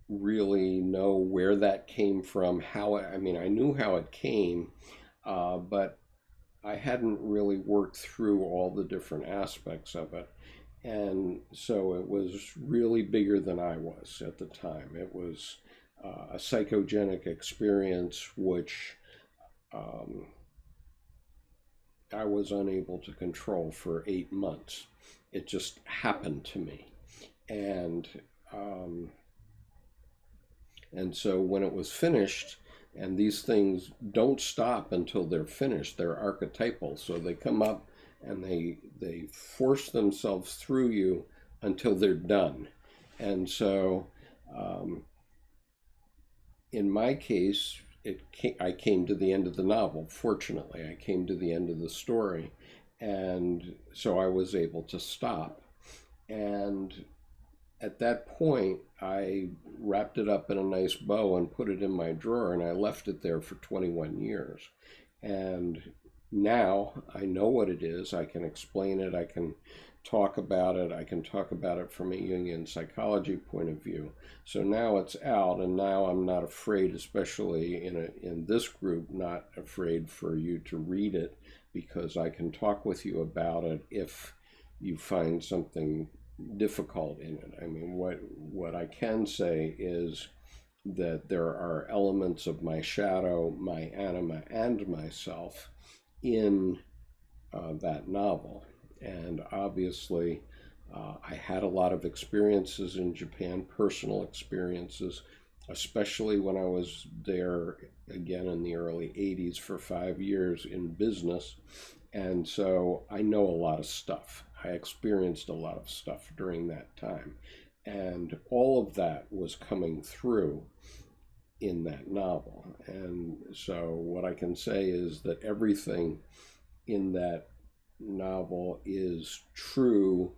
really know where that came from, I knew how it came, but I hadn't really worked through all the different aspects of it. And so it was really bigger than I was at the time. It was a psychogenic experience which I was unable to control for 8 months. It just happened to me. And so when it was finished, and these things don't stop until they're finished, they're archetypal, so they come up and they force themselves through you until they're done. And so in my case, I came to the end of the novel. Fortunately, I came to the end of the story, and so I was able to stop. And at that point, I wrapped it up in a nice bow and put it in my drawer, and I left it there for 21 years. And now I know what it is. I can explain it. I can talk about it. I can talk about it from a Jungian psychology point of view. So now it's out, and now I'm not afraid, especially in this group, not afraid for you to read it, because I can talk with you about it if you find something difficult in it. I mean, what I can say is that there are elements of my shadow, my anima, and myself in that novel. And obviously, I had a lot of experiences in Japan, personal experiences, especially when I was there again in the early 80s for 5 years in business. And so I know a lot of stuff. I experienced a lot of stuff during that time. And all of that was coming through in that novel. And so what I can say is that everything in that novel is true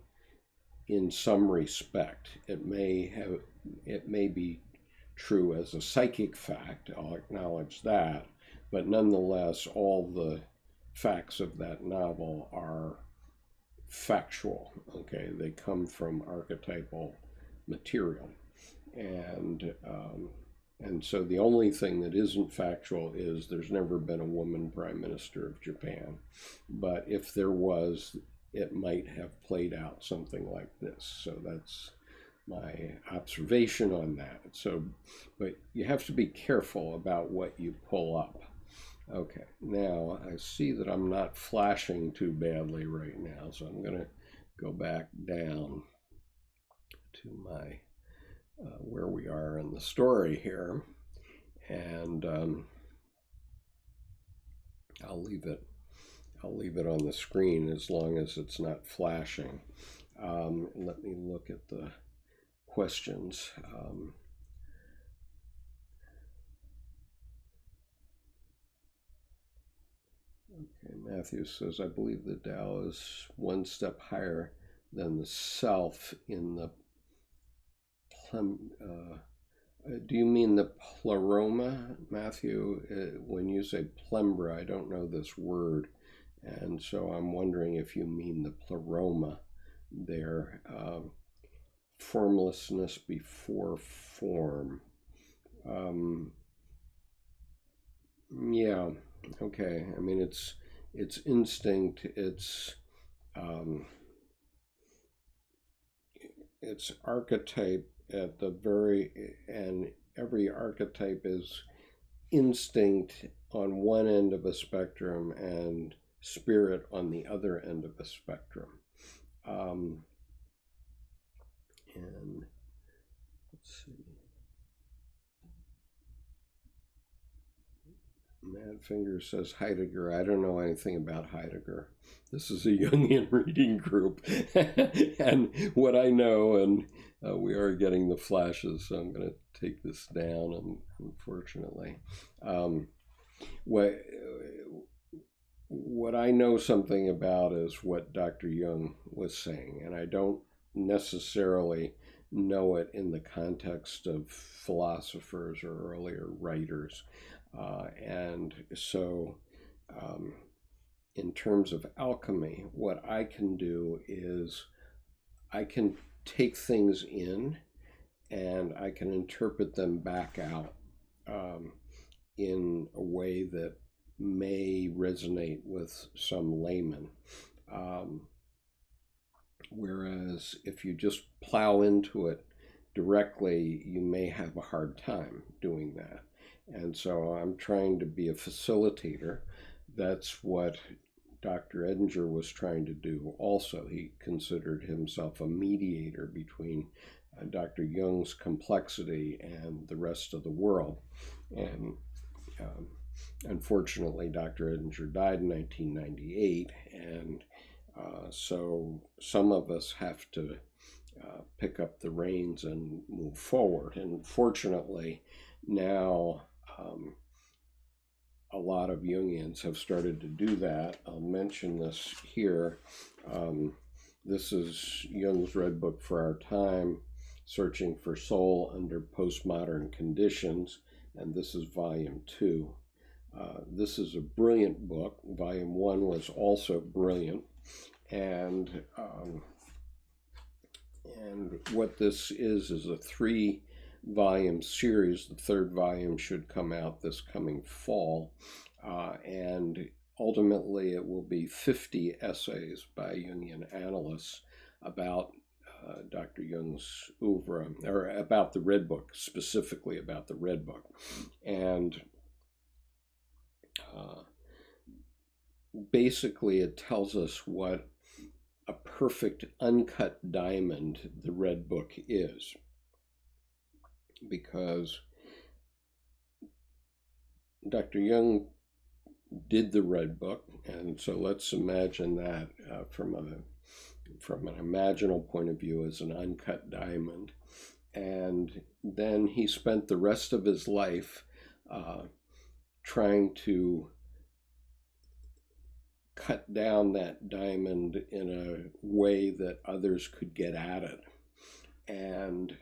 in some respect. It may be true as a psychic fact, I'll acknowledge that, but nonetheless, all the facts of that novel are factual. Okay, they come from archetypal material, and so the only thing that isn't factual is there's never been a woman prime minister of Japan, but if there was, it might have played out something like this. So that's my observation on that. So, but you have to be careful about what you pull up. Okay, now I see that I'm not flashing too badly right now, so I'm going to go back down to my where we are in the story here, and I'll leave it on the screen as long as it's not flashing. Let me look at the questions. Okay, Matthew says, I believe the Tao is one step higher than the self in the do you mean the pleroma, Matthew? When you say plumbra, I don't know this word, and so I'm wondering if you mean the pleroma there. Formlessness before form. Yeah, okay. I mean, it's instinct. It's archetype at the very, and every archetype is instinct on one end of a spectrum and spirit on the other end of a spectrum. And let's see. Madfinger says Heidegger. I don't know anything about Heidegger. This is a Jungian reading group. And what I know, and we are getting the flashes, so I'm going to take this down, unfortunately. What I know something about is what Dr. Jung was saying, and I don't necessarily know it in the context of philosophers or earlier writers. And so in terms of alchemy, what I can do is I can take things in and I can interpret them back out in a way that may resonate with some layman. Whereas if you just plow into it directly, you may have a hard time doing that. And so I'm trying to be a facilitator. That's what Dr. Edinger was trying to do also. He considered himself a mediator between Dr. Jung's complexity and the rest of the world. And unfortunately, Dr. Edinger died in 1998, and so some of us have to pick up the reins and move forward. And fortunately, now a lot of Jungians have started to do that. I'll mention this here. This is Jung's Red Book for Our Time, Searching for Soul Under Postmodern Conditions, and this is Volume 2. This is a brilliant book. Volume 1 was also brilliant. And what this is a 3-volume series. The 3rd volume should come out this coming fall. And ultimately it will be 50 essays by Jungian analysts about Dr. Jung's oeuvre, or about the Red Book, specifically about the Red Book. And basically it tells us what a perfect uncut diamond the Red Book is, because Dr. Jung did the Red Book, and so let's imagine that from an imaginal point of view as an uncut diamond. And then he spent the rest of his life trying to cut down that diamond in a way that others could get at it. And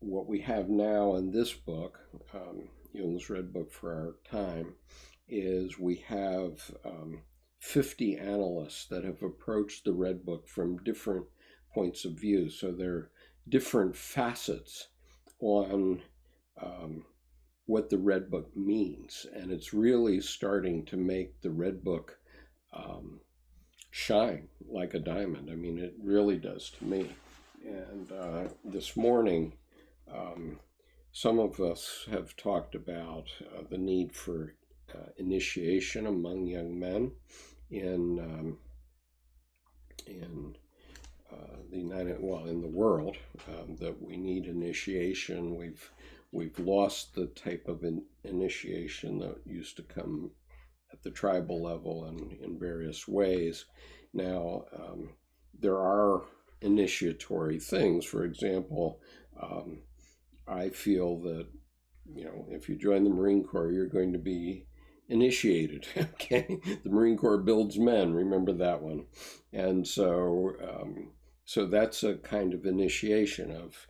what we have now in this book, Jung's Red Book for Our Time, is we have 50 analysts that have approached the Red Book from different points of view. So there are different facets on what the Red Book means. And it's really starting to make the Red Book shine like a diamond. I mean, it really does to me. And this morning, some of us have talked about the need for initiation among young men in the world, that we need initiation. We've lost the type of initiation that used to come at the tribal level and in various ways. Now, there are initiatory things. For example, I feel that, if you join the Marine Corps, you're going to be initiated. Okay, the Marine Corps builds men. Remember that one. And so, so that's a kind of initiation of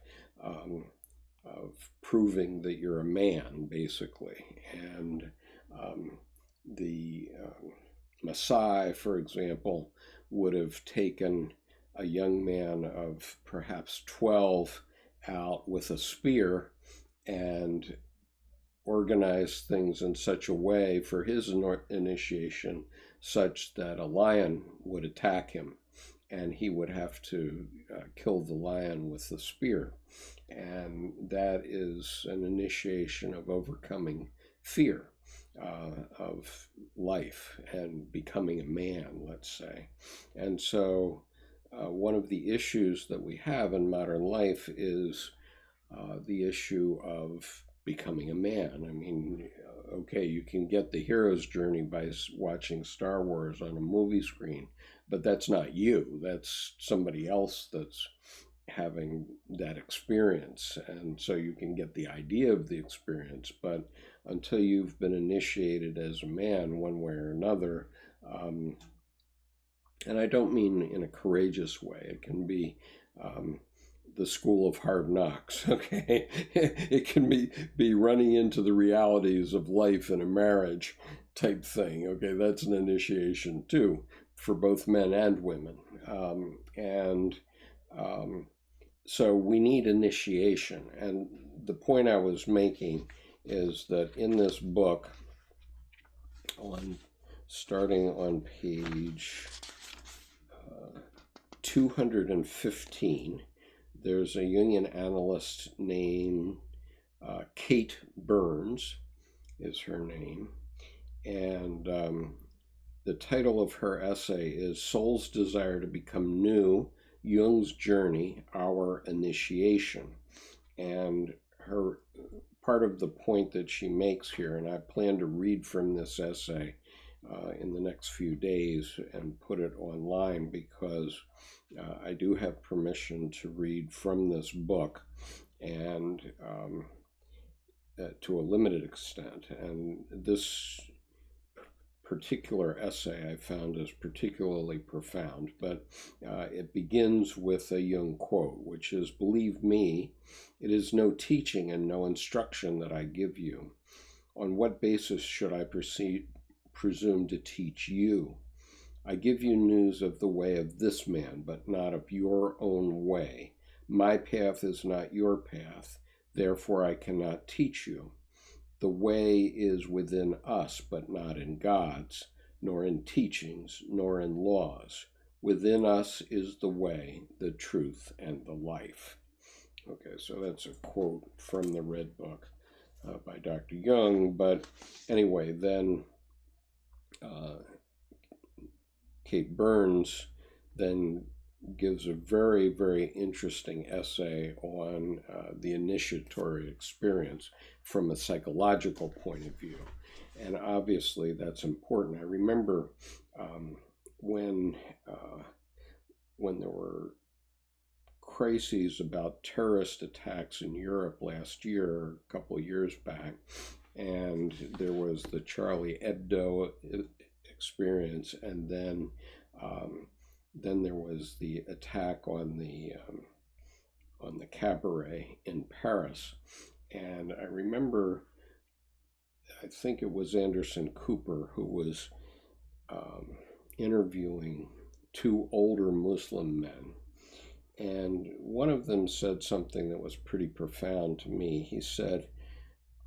proving that you're a man, basically. And the Maasai, for example, would have taken a young man of perhaps 12 out with a spear and organized things in such a way for his initiation such that a lion would attack him and he would have to kill the lion with the spear. And that is an initiation of overcoming fear of life and becoming a man, let's say. And so one of the issues that we have in modern life is the issue of becoming a man. I mean, okay, you can get the hero's journey by watching Star Wars on a movie screen, but that's not you. That's somebody else that's having that experience. And so you can get the idea of the experience, but until you've been initiated as a man one way or another, and I don't mean in a courageous way, it can be the school of hard knocks, okay? It can be running into the realities of life in a marriage type thing, okay? That's an initiation too, for both men and women. So we need initiation. And the point I was making is that in this book, starting on page 215, there's a Jungian analyst named Kate Burns, is her name, and the title of her essay is Soul's Desire to Become New, Jung's Journey, Our Initiation. And her part of the point that she makes here, and I plan to read from this essay in the next few days and put it online, because I do have permission to read from this book, and to a limited extent. And this particular essay I found is particularly profound, but it begins with a Jung quote, which is, "Believe me, it is no teaching and no instruction that I give you. On what basis should I presume to teach you? I give you news of the way of this man, but not of your own way. My path is not your path, therefore I cannot teach you. The way is within us, but not in God's, nor in teachings, nor in laws. Within us is the way, the truth, and the life." Okay, so that's a quote from the Red Book by Dr. Jung. But anyway, then Kate Burns then gives a very, very interesting essay on the initiatory experience from a psychological point of view. And obviously that's important. I remember when there were crises about terrorist attacks in Europe last year, a couple of years back, and there was the Charlie Hebdo experience, and then there was the attack on the cabaret in Paris. And I remember, I think it was Anderson Cooper who was interviewing two older Muslim men. And one of them said something that was pretty profound to me. He said,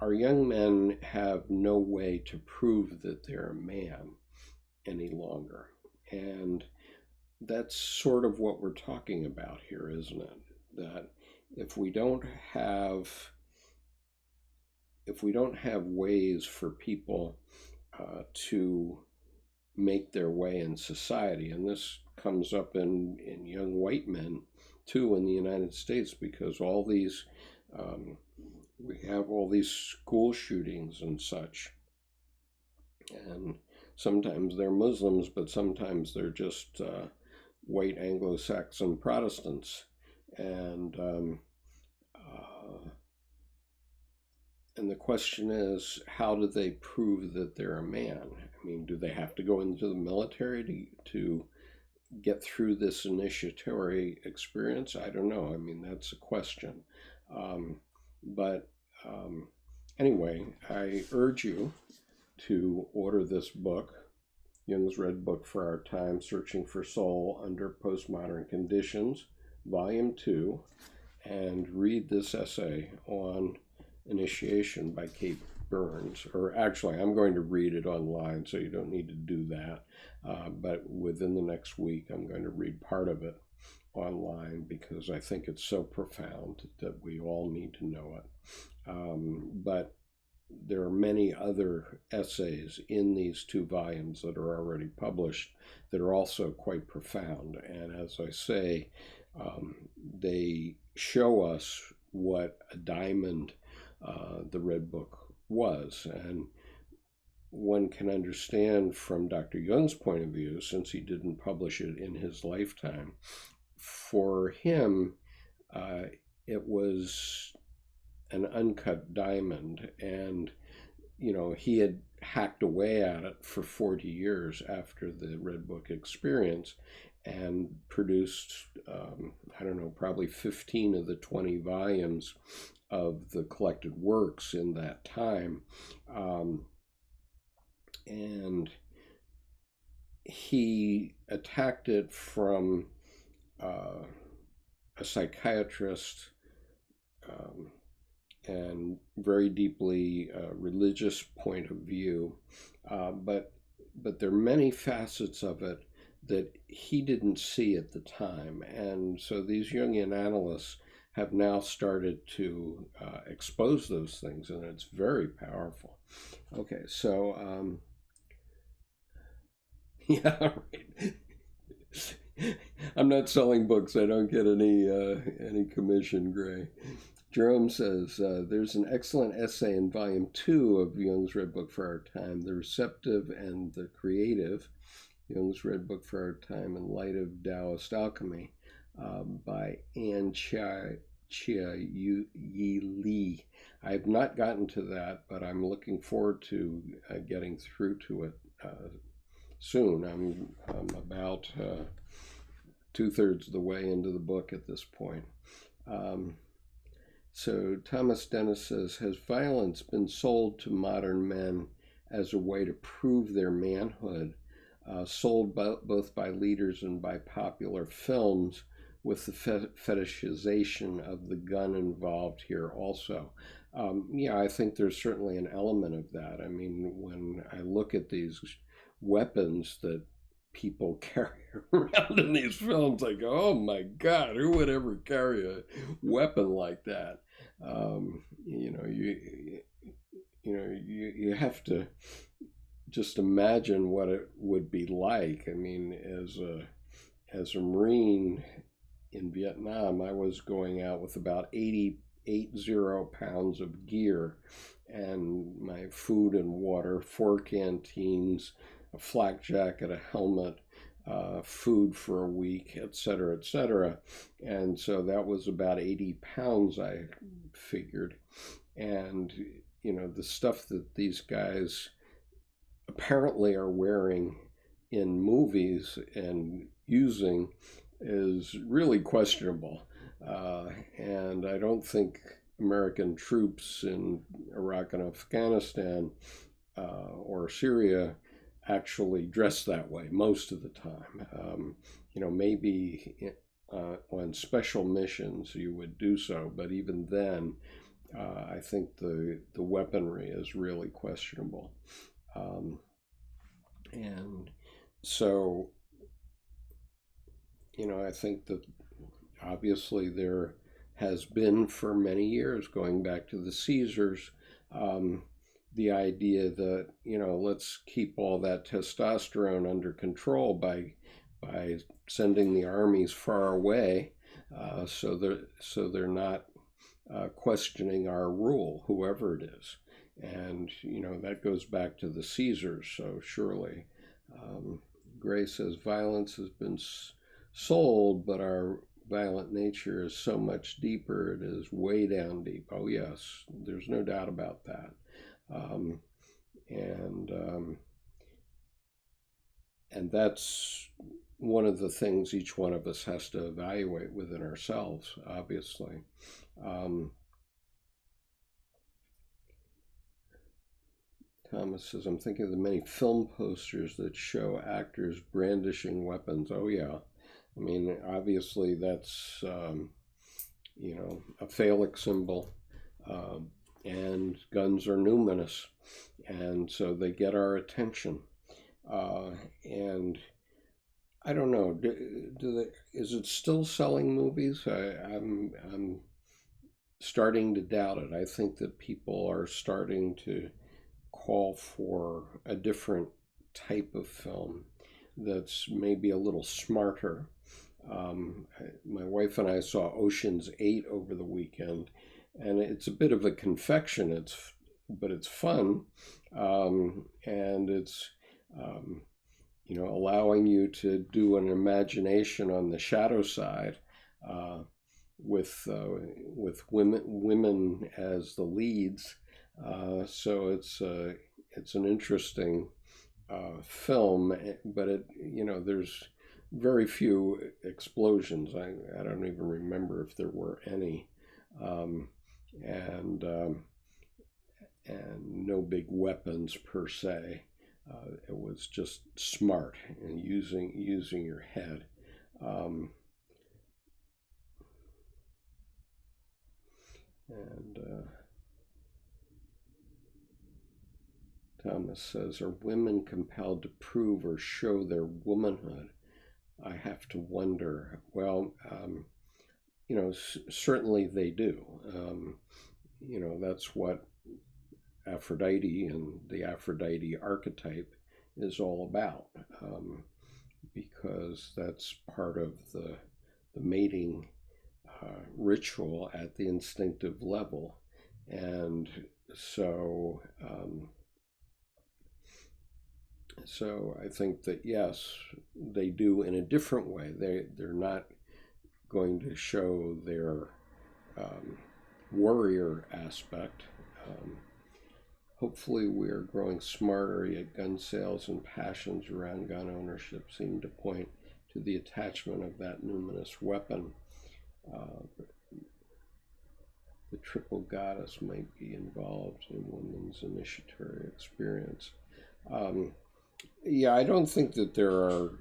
"Our young men have no way to prove that they're a man any longer." And that's sort of what we're talking about here, isn't it? That if we don't have ways for people to make their way in society, and this comes up in young white men too in the United States, because all these we have all these school shootings and such, and sometimes they're Muslims, but sometimes they're just white Anglo-Saxon Protestants, and the question is, how do they prove that they're a man? I mean, do they have to go into the military to get through this initiatory experience? I don't know. I mean, that's a question. But anyway, I urge you to order this book, Jung's Red Book for Our Time, Searching for Soul Under Postmodern Conditions, Volume 2, and read this essay on Initiation by Kate Burns. Or actually, I'm going to read it online, so you don't need to do that. But within the next week, I'm going to read part of it online because I think it's so profound that we all need to know it. But there are many other essays in these two volumes that are already published that are also quite profound. And as I say, they show us what a diamond the Red Book was. And one can understand from Dr. Jung's point of view, since he didn't publish it in his lifetime, for him, it was an uncut diamond. And, you know, he had hacked away at it for 40 years after the Red Book experience and produced, I don't know, probably 15 of the 20 volumes of the collected works in that time. And he attacked it from a psychiatrist and very deeply religious point of view. But there are many facets of it that he didn't see at the time. And so these Jungian analysts have now started to expose those things, and it's very powerful. Okay, so yeah, right. I'm not selling books. I don't get any commission, Gray. Jerome says, there's an excellent essay in Volume 2 of Jung's Red Book for Our Time, The Receptive and the Creative, Jung's Red Book for Our Time in Light of Taoist Alchemy, by Anne Chia-Yi Lee. I have not gotten to that, but I'm looking forward to getting through to it soon. I'm about 2/3 of the way into the book at this point. So Thomas Dennis says, has violence been sold to modern men as a way to prove their manhood, sold both by leaders and by popular films, with the fetishization of the gun involved here also? Yeah, I think there's certainly an element of that. I mean, when I look at these weapons that people carry around in these films, I go, oh my God, who would ever carry a weapon like that? You have to just imagine what it would be like. I mean, as a Marine in Vietnam, I was going out with about 80 80 pounds of gear, and my food and water, 4 canteens, a flak jacket, a helmet, food for a week, etc., etc. And so that was about 80 pounds, I figured. And, you know, the stuff that these guys apparently are wearing in movies and using is really questionable. And I don't think American troops in Iraq and Afghanistan or Syria actually dress that way most of the time. You know, maybe on special missions you would do so, but even then, I think the weaponry is really questionable. And so, you know, I think that obviously there has been for many years, going back to the Caesars, the idea that, you know, let's keep all that testosterone under control by sending the armies far away, so they're not questioning our rule, whoever it is. And, you know, that goes back to the Caesars. So surely, Gray says, violence has been sold, but our violent nature is so much deeper. It is way down deep. Oh, yes, there's no doubt about that. And that's one of the things each one of us has to evaluate within ourselves, obviously. Thomas says, I'm thinking of the many film posters that show actors brandishing weapons. Oh, yeah. I mean, obviously that's, you know, a phallic symbol, and guns are numinous, and so they get our attention. And I don't know, is it still selling movies? I'm starting to doubt it. I think that people are starting to call for a different type of film that's maybe a little smarter. My wife and I saw Ocean's 8 over the weekend, and it's a bit of a confection. But it's fun, and it's you know, allowing you to do an imagination on the shadow side, with women as the leads. So it's an interesting film, but you know, there's very few explosions. I don't even remember if there were any, and no big weapons per se. It was just smart and using your head. Thomas says, are women compelled to prove or show their womanhood? I have to wonder. Well, you know, certainly they do. You know, that's what Aphrodite and the Aphrodite archetype is all about, because that's part of the mating ritual at the instinctive level. And so so I think that, yes, they do in a different way. They're not going to show their warrior aspect. Hopefully we are growing smarter, yet gun sales and passions around gun ownership seem to point to the attachment of that numinous weapon. The triple goddess might be involved in women's initiatory experience. Yeah, I don't think that there are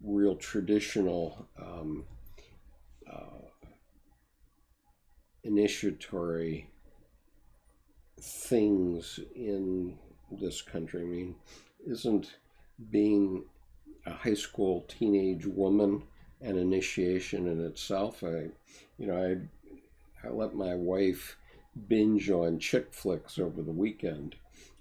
real traditional initiatory things in this country. I mean, isn't being a high school teenage woman an initiation in itself? I let my wife binge on chick flicks over the weekend,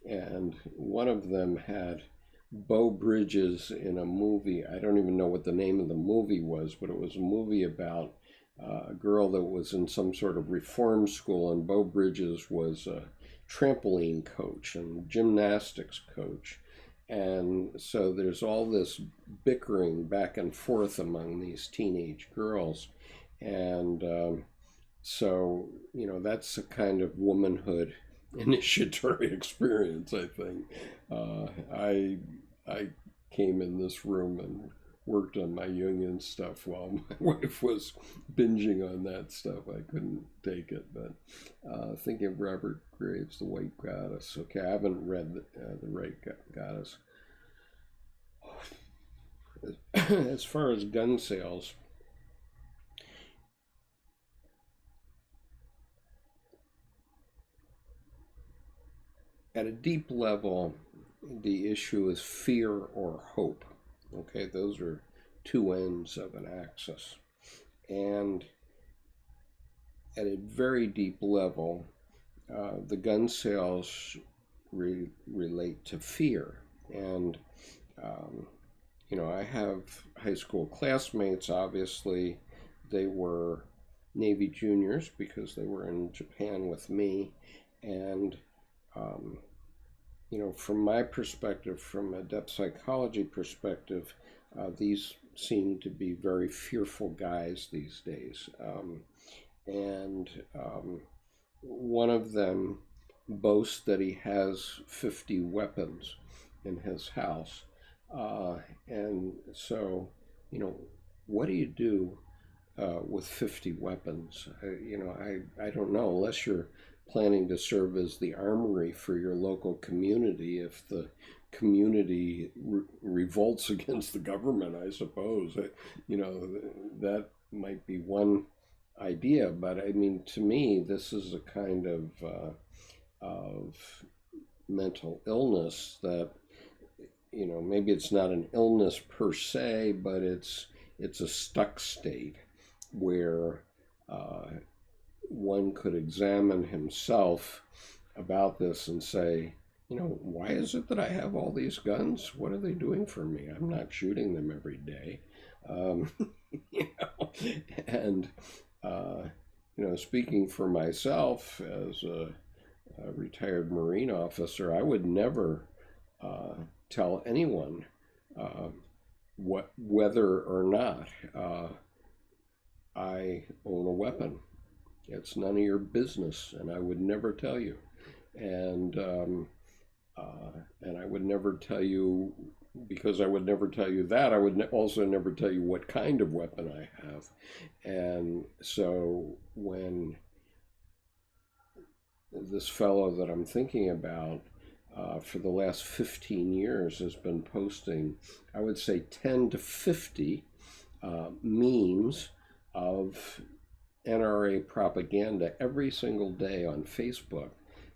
and one of them had Beau Bridges in a movie. I don't even know what the name of the movie was, but it was a movie about a girl that was in some sort of reform school, and Beau Bridges was a trampoline coach and gymnastics coach. And so there's all this bickering back and forth among these teenage girls. And so, that's a kind of womanhood initiatory experience, I think. I came in this room and worked on my Jungian stuff while my wife was binging on that stuff. I couldn't take it. But thinking of Robert Graves, The White Goddess. Okay, I haven't read The White Goddess. As far as gun sales, at a deep level, the issue is fear or hope. Okay, those are two ends of an axis. And at a very deep level, the gun sales relate to fear. And, I have high school classmates, obviously. They were Navy juniors because they were in Japan with me. And, from my perspective, from a depth psychology perspective, these seem to be very fearful guys these days. One of them boasts that he has 50 weapons in his house. And so, what do you do with 50 weapons? I don't know, unless you're planning to serve as the armory for your local community. If the community revolts against the government, I suppose, that might be one idea. But I mean, to me, this is a kind of mental illness that, maybe it's not an illness per se, but it's a stuck state where one could examine himself about this and say, why is it that I have all these guns? What are they doing for me? I'm not shooting them every day. And, speaking for myself as a retired Marine officer, I would never tell anyone whether or not I own a weapon. It's none of your business, and I would never tell you. And I would never tell you, because I would never tell you that, I would also never tell you what kind of weapon I have. And so when this fellow that I'm thinking about for the last 15 years has been posting, I would say 10 to 50 memes of NRA propaganda every single day on Facebook.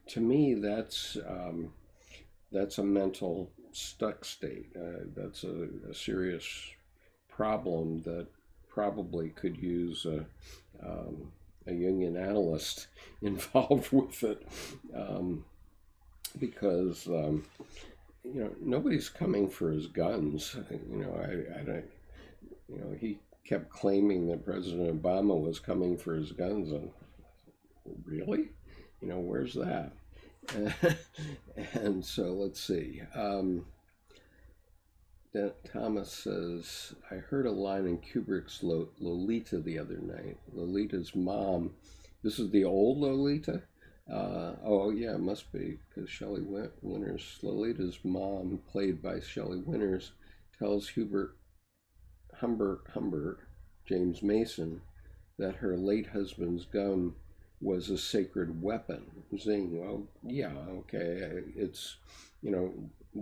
To me, that's a mental stuck state. That's a serious problem that probably could use a Jungian analyst involved with it, because nobody's coming for his guns. He kept claiming that President Obama was coming for his guns, and really, where's that? And so let's see. Thomas says, I heard a line in Kubrick's Lolita the other night. Lolita's mom, this is the old Lolita? Oh yeah, it must be, because Shelley Winters, Lolita's mom, played by Shelley Winters, tells Humbert, James Mason, that her late husband's gun was a sacred weapon. Zing, well, yeah, okay, it's,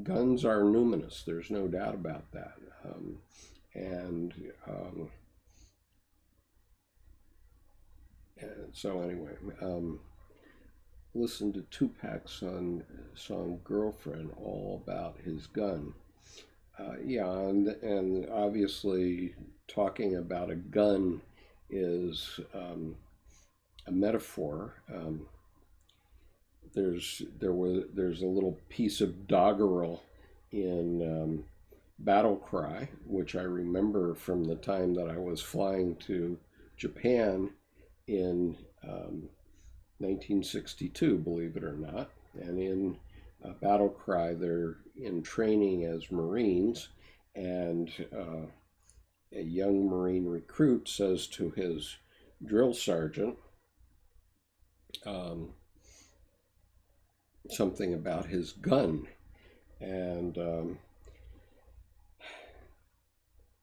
guns are numinous, there's no doubt about that. And so anyway, listen to Tupac's song Girlfriend, all about his gun. And obviously talking about a gun is a metaphor. There's a little piece of doggerel in Battle Cry, which I remember from the time that I was flying to Japan in 1962, believe it or not. And in Battle Cry, they're in training as Marines, and a young Marine recruit says to his drill sergeant something about his gun, and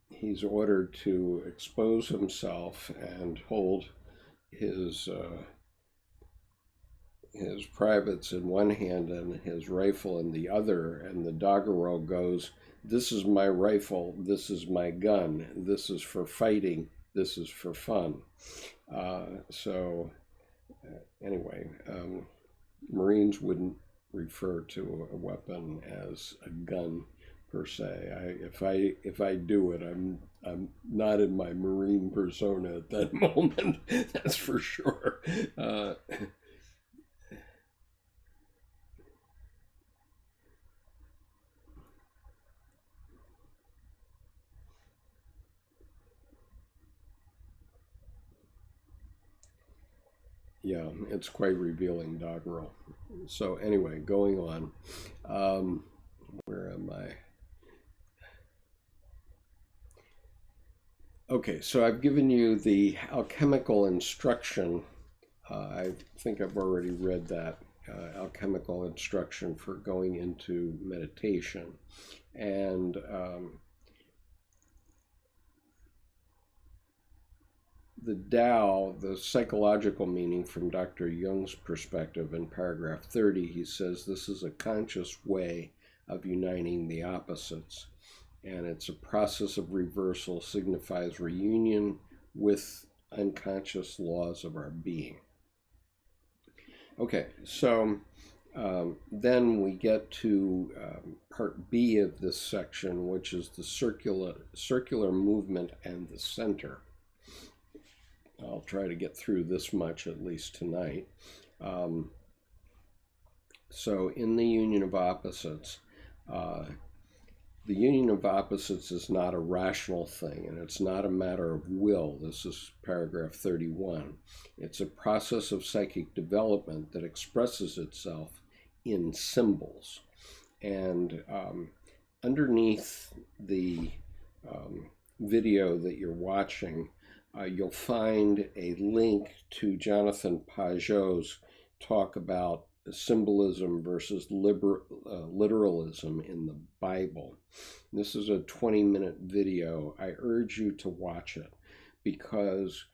he's ordered to expose himself and hold his privates in one hand and his rifle in the other, and the doggerel goes, "This is my rifle, this is my gun, this is for fighting, this is for fun." Anyway, Marines wouldn't refer to a weapon as a gun per se. If I do it, I'm not in my Marine persona at that moment. That's for sure. Yeah, it's quite revealing, doggerel. So anyway, going on. Where am I? Okay, so I've given you the alchemical instruction. I think I've already read that alchemical instruction for going into meditation. And the Tao, the psychological meaning from Dr. Jung's perspective, in paragraph 30, he says this is a conscious way of uniting the opposites. And it's a process of reversal, signifies reunion with unconscious laws of our being. Okay, so then we get to part B of this section, which is the circular movement and the center. I'll try to get through this much at least tonight. So in the union of opposites, the union of opposites is not a rational thing, and it's not a matter of will. This is paragraph 31. It's a process of psychic development that expresses itself in symbols. And underneath the video that you're watching, you'll find a link to Jonathan Pageau's talk about symbolism versus literalism in the Bible. This is a 20-minute video. I urge you to watch it, because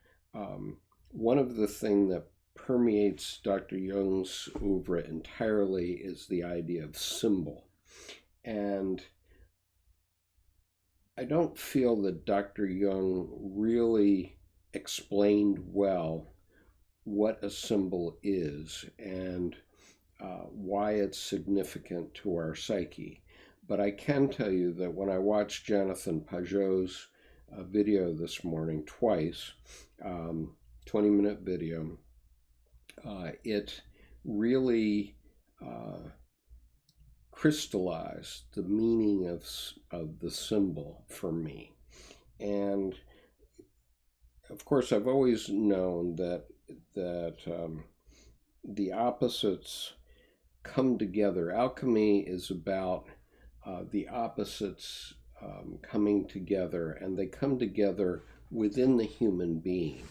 one of the things that permeates Dr. Jung's oeuvre entirely is the idea of symbol. And I don't feel that Dr. Jung really explained well what a symbol is and why it's significant to our psyche. But I can tell you that when I watched Jonathan Pageau's video this morning twice, 20-minute video, it really crystallized the meaning of the symbol for me. And of course, I've always known that the opposites come together. Alchemy is about the opposites coming together, and they come together within the human being.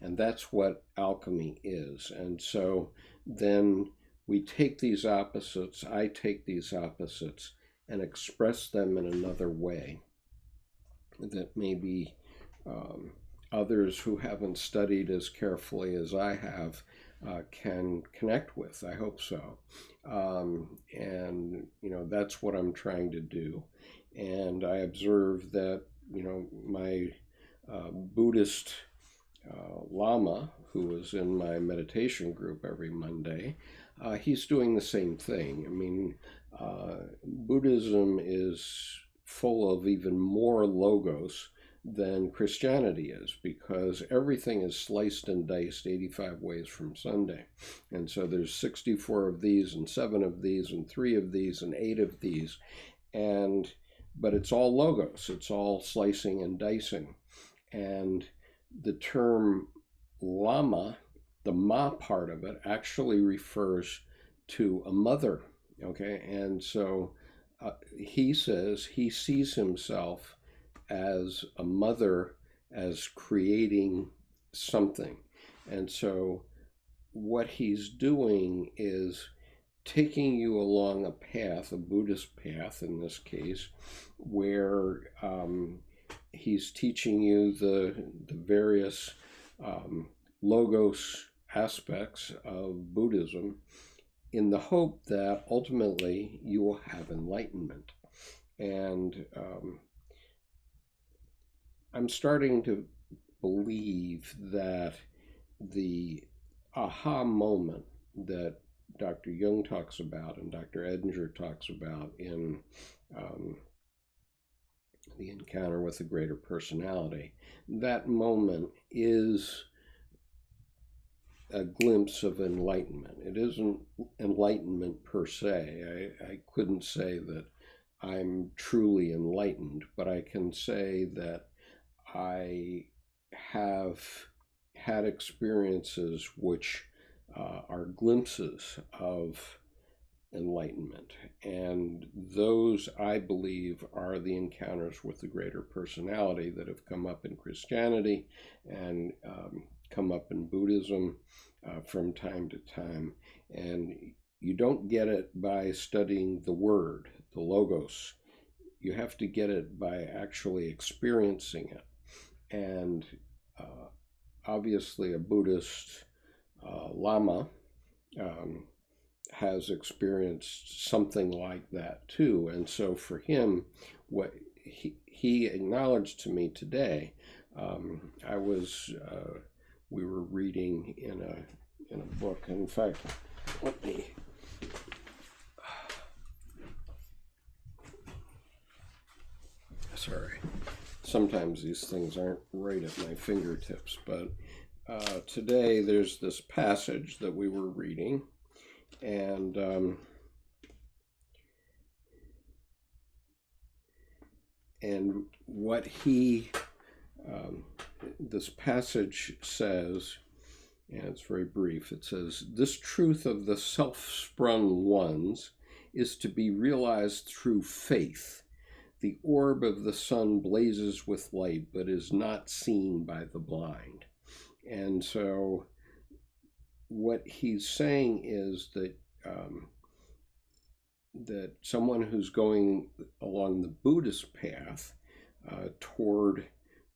And that's what alchemy is. And so then we take these opposites, I take these opposites, and express them in another way that maybe others who haven't studied as carefully as I have can connect with. I hope so. And, that's what I'm trying to do. And I observe that, my Buddhist Lama, who is in my meditation group every Monday, he's doing the same thing. I mean, Buddhism is full of even more logos than Christianity is, because everything is sliced and diced 85 ways from Sunday. And so there's 64 of these and 7 of these and 3 of these and 8 of these. But it's all logos. It's all slicing and dicing. And the term Lama, the Ma part of it, actually refers to a mother. Okay, and so he says he sees himself as a mother, as creating something. And so what he's doing is taking you along a path, a Buddhist path in this case, where he's teaching you the various logos aspects of Buddhism in the hope that ultimately you will have enlightenment. And I'm starting to believe that the aha moment that Dr. Jung talks about and Dr. Edinger talks about in The Encounter with the Greater Personality, that moment is a glimpse of enlightenment. It isn't enlightenment per se. I couldn't say that I'm truly enlightened, but I can say that I have had experiences which are glimpses of enlightenment. And those, I believe, are the encounters with the greater personality that have come up in Christianity and come up in Buddhism from time to time. And you don't get it by studying the word, the logos. You have to get it by actually experiencing it. And obviously a Buddhist Lama has experienced something like that too. And so for him, what he acknowledged to me today, we were reading in a book. In fact, let me. Sorry. Sometimes these things aren't right at my fingertips, but today there's this passage that we were reading, and what this passage says, and it's very brief, it says, "This truth of the self-sprung ones is to be realized through faith. The orb of the sun blazes with light, but is not seen by the blind." And so what he's saying is that that someone who's going along the Buddhist path toward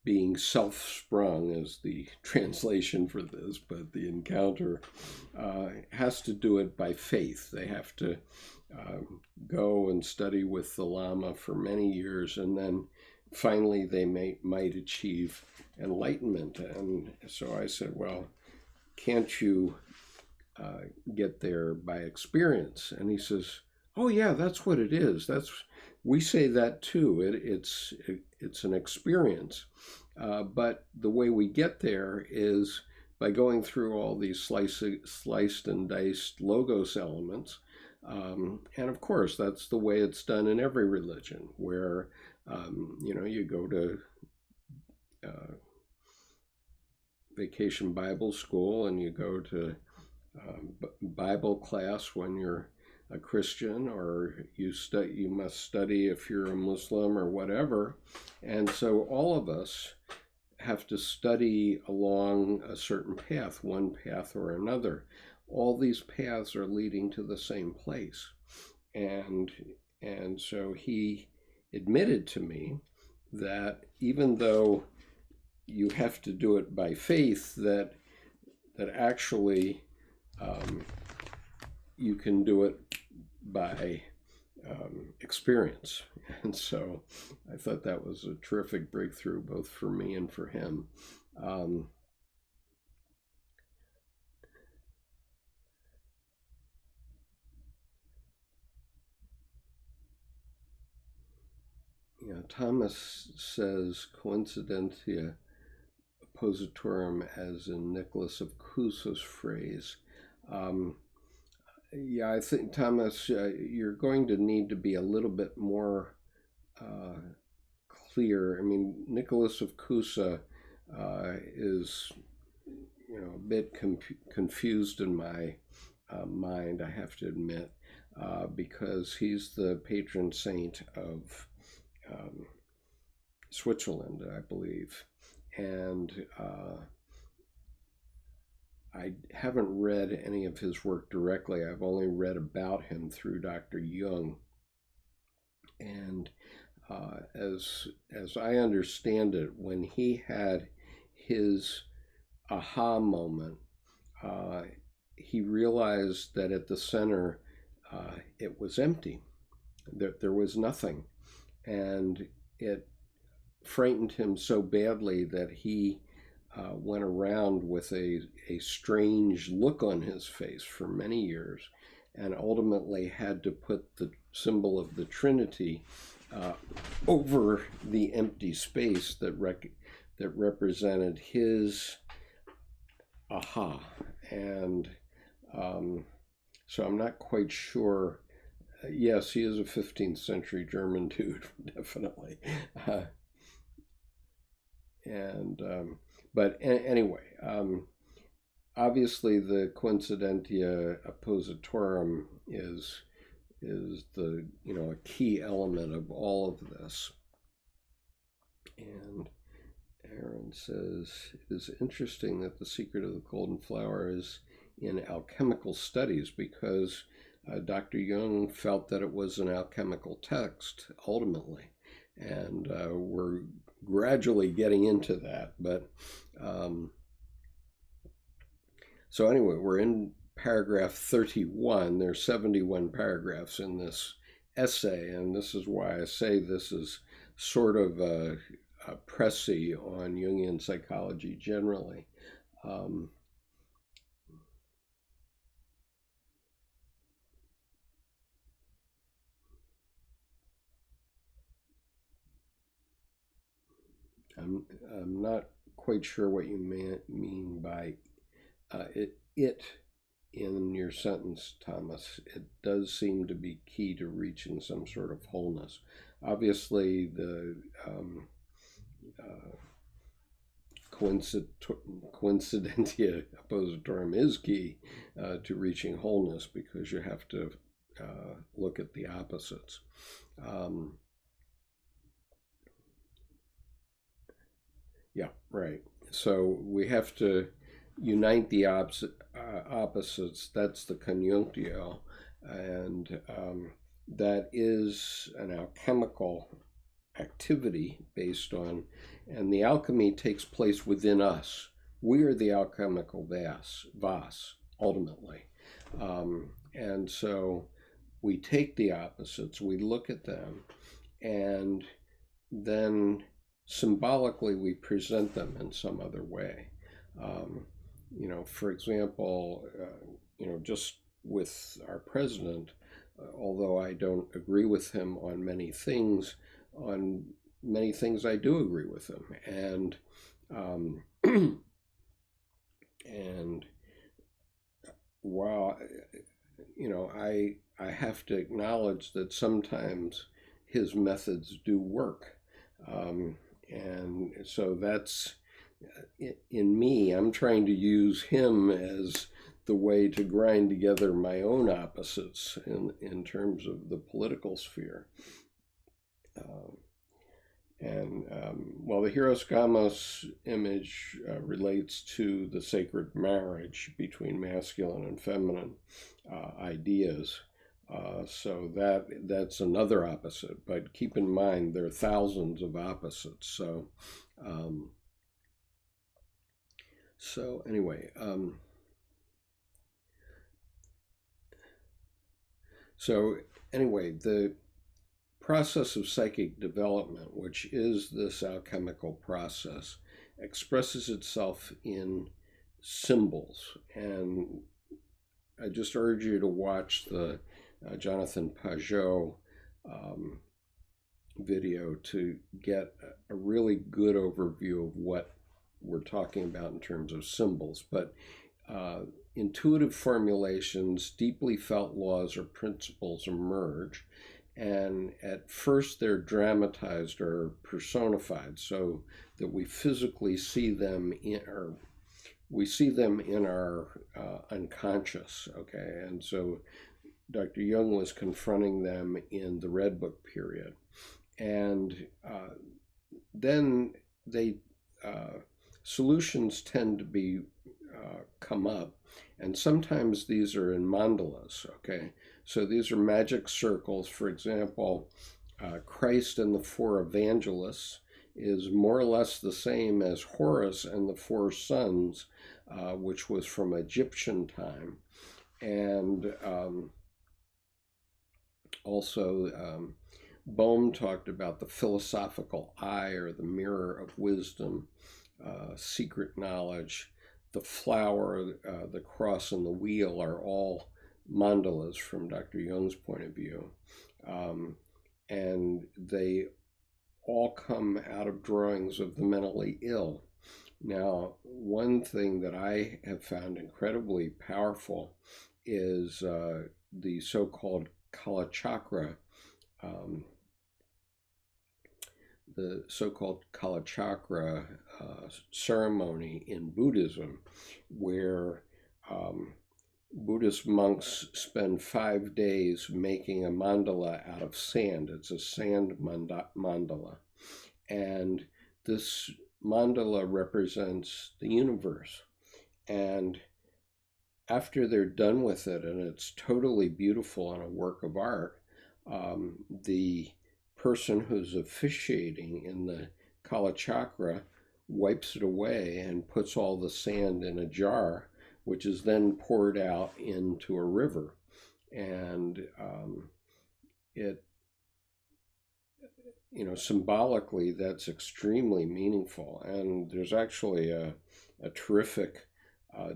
being self-sprung is the translation for this, but the encounter has to do it by faith. They have to go and study with the Lama for many years, and then finally they might achieve enlightenment. And so I said, well, can't you get there by experience? And he says, oh yeah, that's what it is. We say that too. It's an experience, but the way we get there is by going through all these sliced and diced logos elements. And of course, that's the way it's done in every religion, where you go to vacation Bible school and you go to Bible class when you're a Christian, or you must study if you're a Muslim or whatever. And so all of us have to study along a certain path, one path or another. All these paths are leading to the same place. And so he admitted to me that even though you have to do it by faith, that actually you can do it by experience. And so I thought that was a terrific breakthrough, both for me and for him. Thomas says coincidentia oppositorum, as in Nicholas of Cusa's phrase. I think, Thomas, you're going to need to be a little bit more clear. I mean, Nicholas of Cusa is, a bit confused in my mind, I have to admit, because he's the patron saint of Switzerland, I believe. And I haven't read any of his work directly. I've only read about him through Dr. Jung. And as I understand it, when he had his aha moment, he realized that at the center it was empty, that there was nothing. And it frightened him so badly that he went around with a strange look on his face for many years, and ultimately had to put the symbol of the Trinity over the empty space that represented his aha. And so I'm not quite sure. Yes, he is a 15th century German dude, definitely. But anyway, obviously the coincidentia oppositorum is the a key element of all of this. And Aaron says, it is interesting that the secret of the golden flower is in alchemical studies, because Dr. Jung felt that it was an alchemical text ultimately, and we're gradually getting into that. But so anyway, we're in paragraph 31. There's 71 paragraphs in this essay, and this is why I say this is sort of a précis on Jungian psychology generally. I'm not quite sure what you mean by it in your sentence, Thomas. It does seem to be key to reaching some sort of wholeness. Obviously, the coincidentia oppositorum is key to reaching wholeness, because you have to look at the opposites. Yeah, right. So we have to unite the opposites. That's the conjunctio, and that is an alchemical activity based on, and the alchemy takes place within us. We are the alchemical vas, ultimately. And so we take the opposites, we look at them, and then symbolically we present them in some other way. For example, just with our president, although I don't agree with him on many things I do agree with him. And and while I have to acknowledge that sometimes his methods do work. And so that's, in me, I'm trying to use him as the way to grind together my own opposites in terms of the political sphere. The Hieros Gamos image relates to the sacred marriage between masculine and feminine ideas. So that's another opposite. But keep in mind, there are thousands of opposites. So anyway, the process of psychic development, which is this alchemical process, expresses itself in symbols. And I just urge you to watch the Jonathan Pajot video to get a really good overview of what we're talking about in terms of symbols. But intuitive formulations, deeply felt laws or principles emerge, And at first they're dramatized or personified so that we physically see them in our unconscious, okay? And so Dr. Jung was confronting them in the Red Book period. And then solutions tend to be come up, and sometimes these are in mandalas, okay? So these are magic circles. For example, Christ and the Four Evangelists is more or less the same as Horus and the Four Sons, which was from Egyptian time. And also, Bohm talked about the philosophical eye, or the mirror of wisdom, secret knowledge. The flower, the cross, and the wheel are all mandalas from Dr. Jung's point of view. And they all come out of drawings of the mentally ill. Now, one thing that I have found incredibly powerful is the so-called Kala Chakra, ceremony in Buddhism, where Buddhist monks spend 5 days making a mandala out of sand. It's a sand mandala. And this mandala represents the universe. And after they're done with it, and it's totally beautiful and a work of art, the person who's officiating in the Kala Chakra wipes it away and puts all the sand in a jar, which is then poured out into a river. And symbolically, that's extremely meaningful. And there's actually a terrific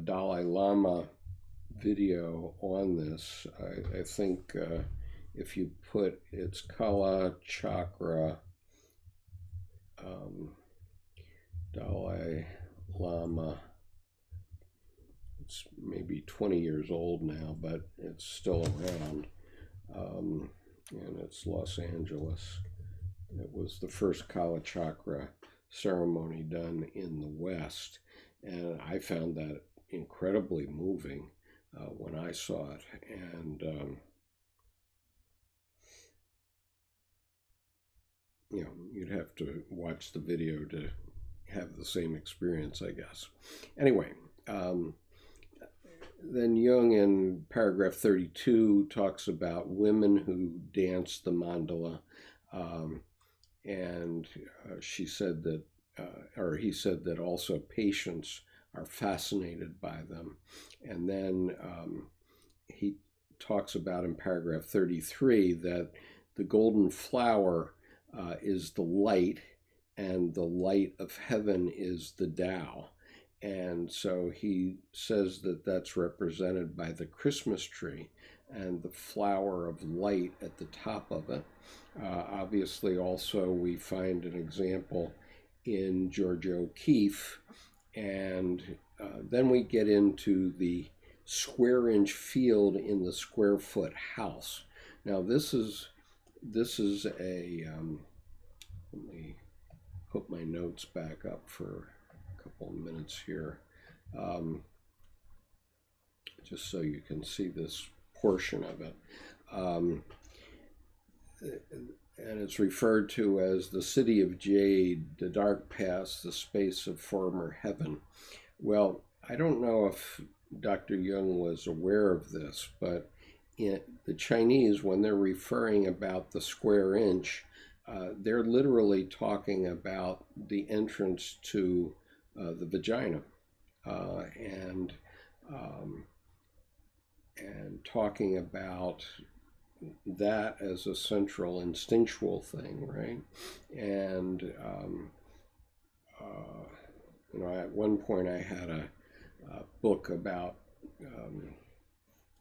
Dalai Lama video on this. I think if you put it's Kala Chakra Dalai Lama, it's maybe 20 years old now, but it's still around, and it's Los Angeles. It was the first Kala Chakra ceremony done in the West, and I found that incredibly moving when I saw it. And you'd have to watch the video to have the same experience, I guess. Anyway, then Jung in paragraph 32 talks about women who dance the mandala, and she said that, or he said that also patients are fascinated by them. And then he talks about in paragraph 33 that the golden flower is the light, and the light of heaven is the Tao. And so he says that that's represented by the Christmas tree and the flower of light at the top of it. Obviously, also, we find an example in George O'Keeffe. And then we get into the square inch field in the square foot house. Now, this is a, let me put my notes back up for a couple of minutes here, just so you can see this portion of it. And it's referred to as the city of jade, the dark past, the space of former heaven. Well, I don't know if Dr. Jung was aware of this, but in the Chinese, when they're referring about the square inch, they're literally talking about the entrance to the vagina, and talking about that as a central instinctual thing, right? And at one point I had a book about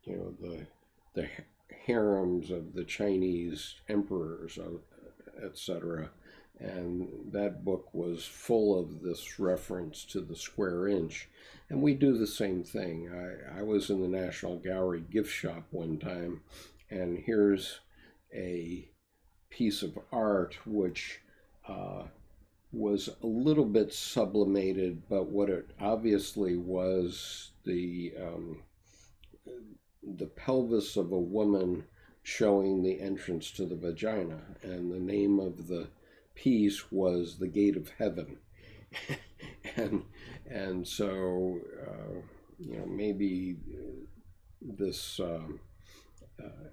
the harems of the Chinese emperors, etc. And that book was full of this reference to the square inch. And we do the same thing. I was in the National Gallery gift shop one time, and here's a piece of art which was a little bit sublimated, but what it obviously was the pelvis of a woman showing the entrance to the vagina, and the name of the piece was The Gate of Heaven. and so maybe this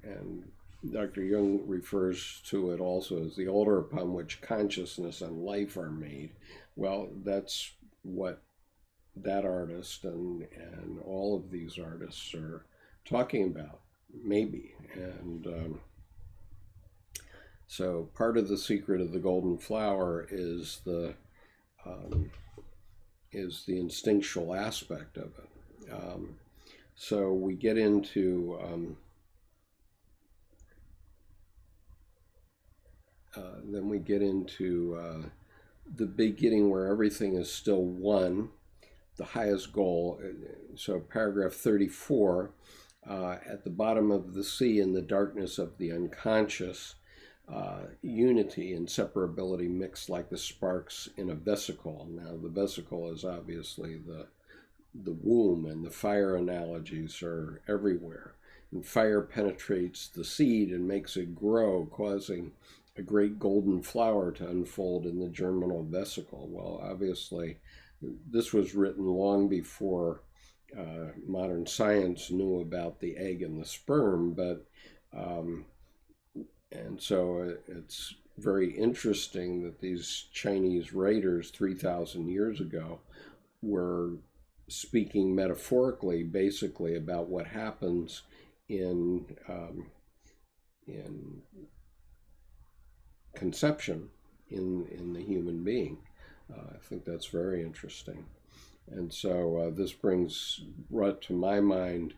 and Dr. Jung refers to it also as the altar upon which consciousness and life are made. Well, that's what that artist and all of these artists are talking about, maybe. And so part of the secret of the golden flower is the instinctual aspect of it. So we get into then we get into the beginning, where everything is still one, the highest goal. So paragraph 34, at the bottom of the sea, in the darkness of the unconscious, unity and separability mix like the sparks in a vesicle. Now the vesicle is obviously the womb, and the fire analogies are everywhere. And fire penetrates the seed and makes it grow, causing a great golden flower to unfold in the germinal vesicle. Well, obviously, this was written long before modern science knew about the egg and the sperm, but and so it's very interesting that these Chinese writers 3,000 years ago were speaking metaphorically, basically, about what happens in conception in the human being. I think that's very interesting. And so this brought to my mind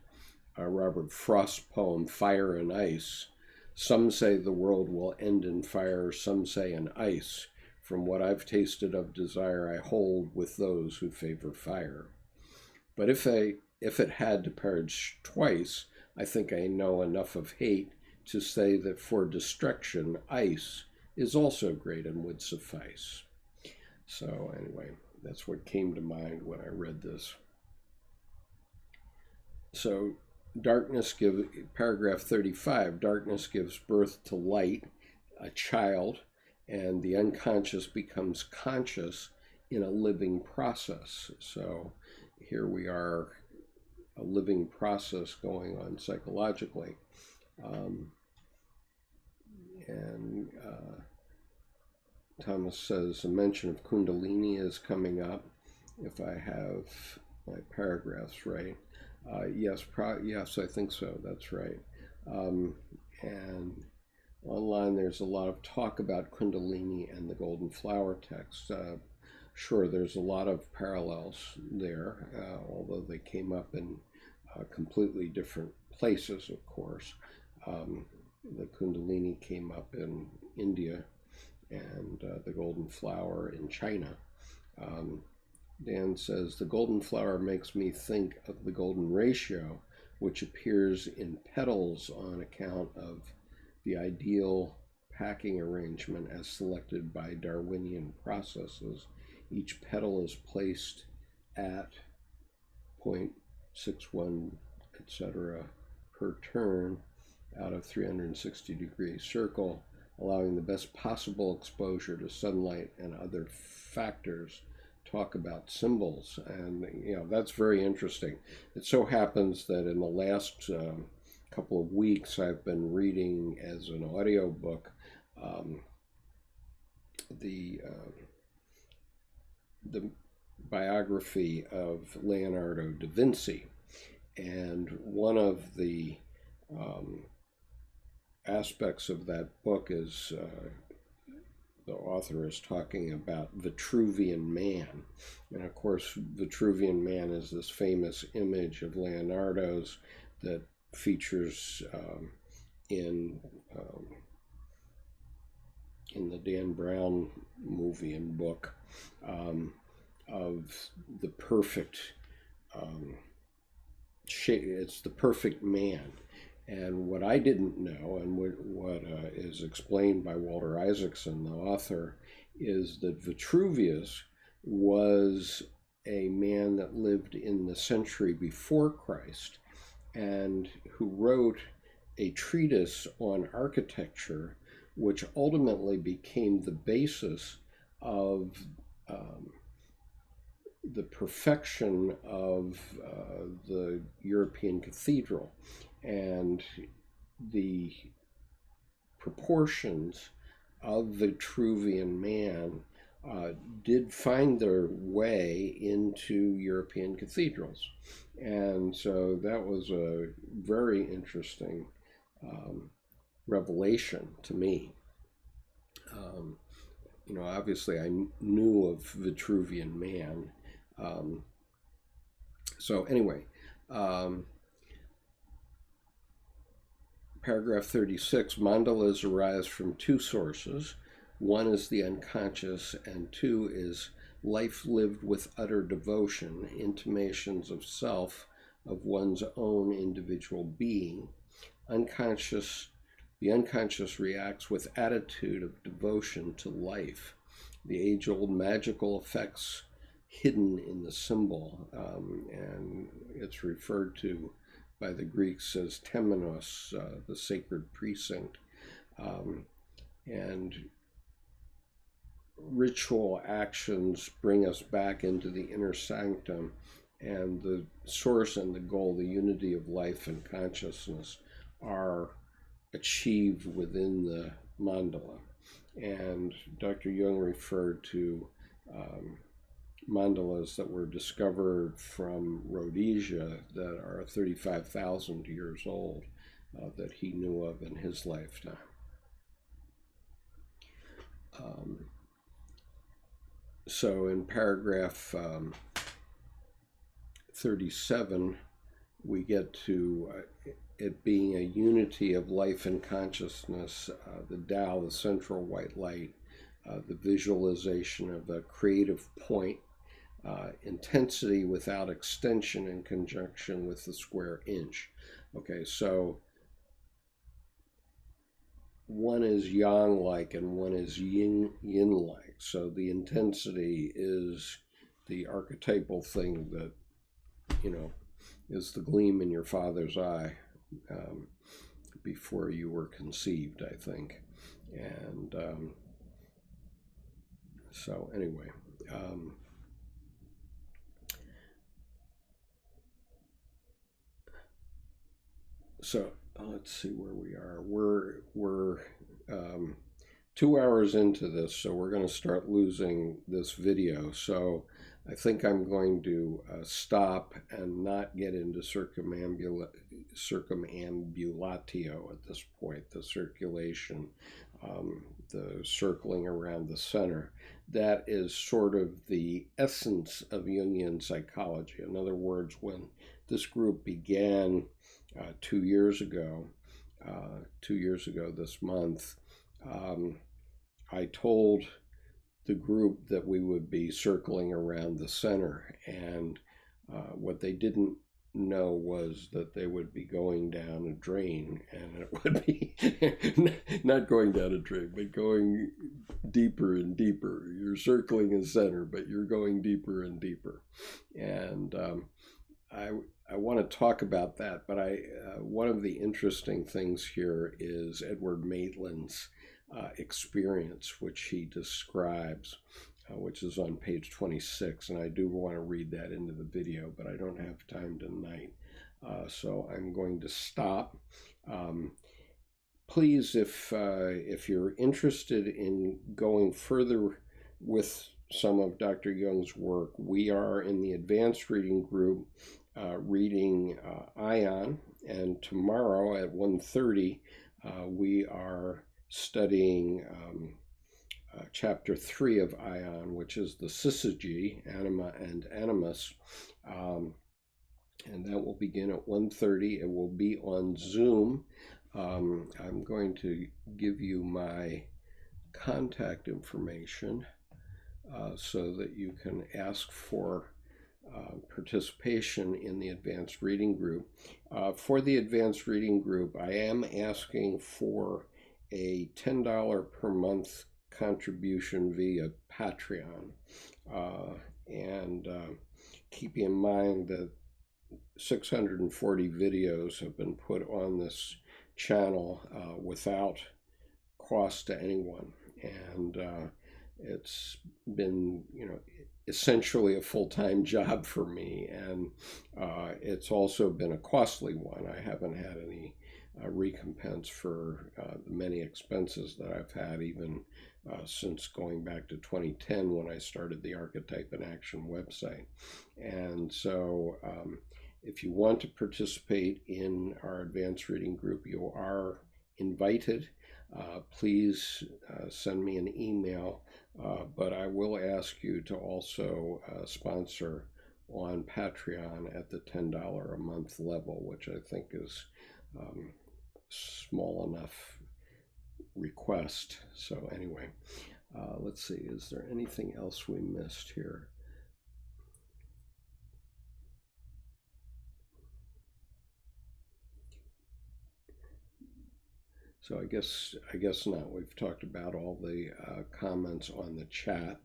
Robert Frost's poem, Fire and Ice. Some say the world will end in fire, some say in ice. From what I've tasted of desire, I hold with those who favor fire. But if it had to perish twice, I think I know enough of hate to say that for destruction, ice is also great and would suffice. So anyway, that's what came to mind when I read this. So paragraph 35, darkness gives birth to light, a child, and the unconscious becomes conscious in a living process. So here we are, a living process going on psychologically. Thomas says a mention of Kundalini is coming up, if I have my paragraphs right. Yes, I think so, that's right. And online there's a lot of talk about Kundalini and the Golden Flower text. Sure, there's a lot of parallels there, although they came up in completely different places, of course. The Kundalini came up in India, and the Golden Flower in China. Dan says, the Golden Flower makes me think of the golden ratio, which appears in petals on account of the ideal packing arrangement as selected by Darwinian processes. Each petal is placed at 0.61, etc. per turn out of 360-degree circle, allowing the best possible exposure to sunlight and other factors. Talk about symbols, and that's very interesting. It so happens that in the last couple of weeks I've been reading as an audiobook the biography of Leonardo da Vinci, and one of the aspects of that book is the author is talking about Vitruvian Man. And of course, Vitruvian Man is this famous image of Leonardo's that features in the Dan Brown movie and book, of the perfect shape. It's the perfect man. And what I didn't know, and what is explained by Walter Isaacson, the author, is that Vitruvius was a man that lived in the century before Christ and who wrote a treatise on architecture, which ultimately became the basis of the perfection of the European cathedral. And the proportions of Vitruvian man did find their way into European cathedrals. And so that was a very interesting revelation to me. Obviously I knew of Vitruvian man. So anyway, paragraph 36, mandalas arise from two sources. One is the unconscious, and two is life lived with utter devotion, intimations of self, of one's own individual being. The unconscious reacts with attitude of devotion to life. The age-old magical effects hidden in the symbol, and it's referred to by the Greeks as temenos, the sacred precinct. And ritual actions bring us back into the inner sanctum, and the source and the goal, the unity of life and consciousness, are achieved within the mandala. And Dr. Jung referred to mandalas that were discovered from Rhodesia that are 35,000 years old that he knew of in his lifetime. So in paragraph 37, we get to it being a unity of life and consciousness, the Tao, the central white light, the visualization of a creative point, intensity without extension in conjunction with the square inch. Okay, so one is yang-like and one is yin-like. So the intensity is the archetypal thing that, is the gleam in your father's eye before you were conceived, I think. And so anyway, so let's see where we are. We're 2 hours into this, so we're going to start losing this video. So I think I'm going to stop and not get into circumambulatio at this point, the circulation, the circling around the center. That is sort of the essence of Jungian psychology. In other words, when this group began 2 years ago this month, I told the group that we would be circling around the center, and what they didn't know was that they would be going down a drain, and it would be not going down a drain, but going deeper and deeper. You're circling a center, but you're going deeper and deeper. And I want to talk about that, but one of the interesting things here is Edward Maitland's experience, which he describes, which is on page 26, and I do want to read that into the video, but I don't have time tonight, so I'm going to stop. Please, if you're interested in going further with some of Dr. Jung's work, we are in the advanced reading group reading Ion, and tomorrow at 1:30 we are studying chapter 3 of Ion, which is the syzygy, anima and animus, and that will begin at 1:30. It will be on Zoom. I'm going to give you my contact information so that you can ask for participation in the advanced reading group. For the advanced reading group, I am asking for a $10 per month contribution via Patreon. And keep in mind that 640 videos have been put on this channel without cost to anyone. And it's been, essentially a full-time job for me, and it's also been a costly one. I haven't had any recompense for the many expenses that I've had, even since going back to 2010 when I started the Archetype in Action website. And so if you want to participate in our advanced reading group, you are invited. Please send me an email, but I will ask you to also sponsor on Patreon at the $10 a month level, which I think is small enough request. So anyway, let's see, is there anything else we missed here? So I guess not. We've talked about all the comments on the chat.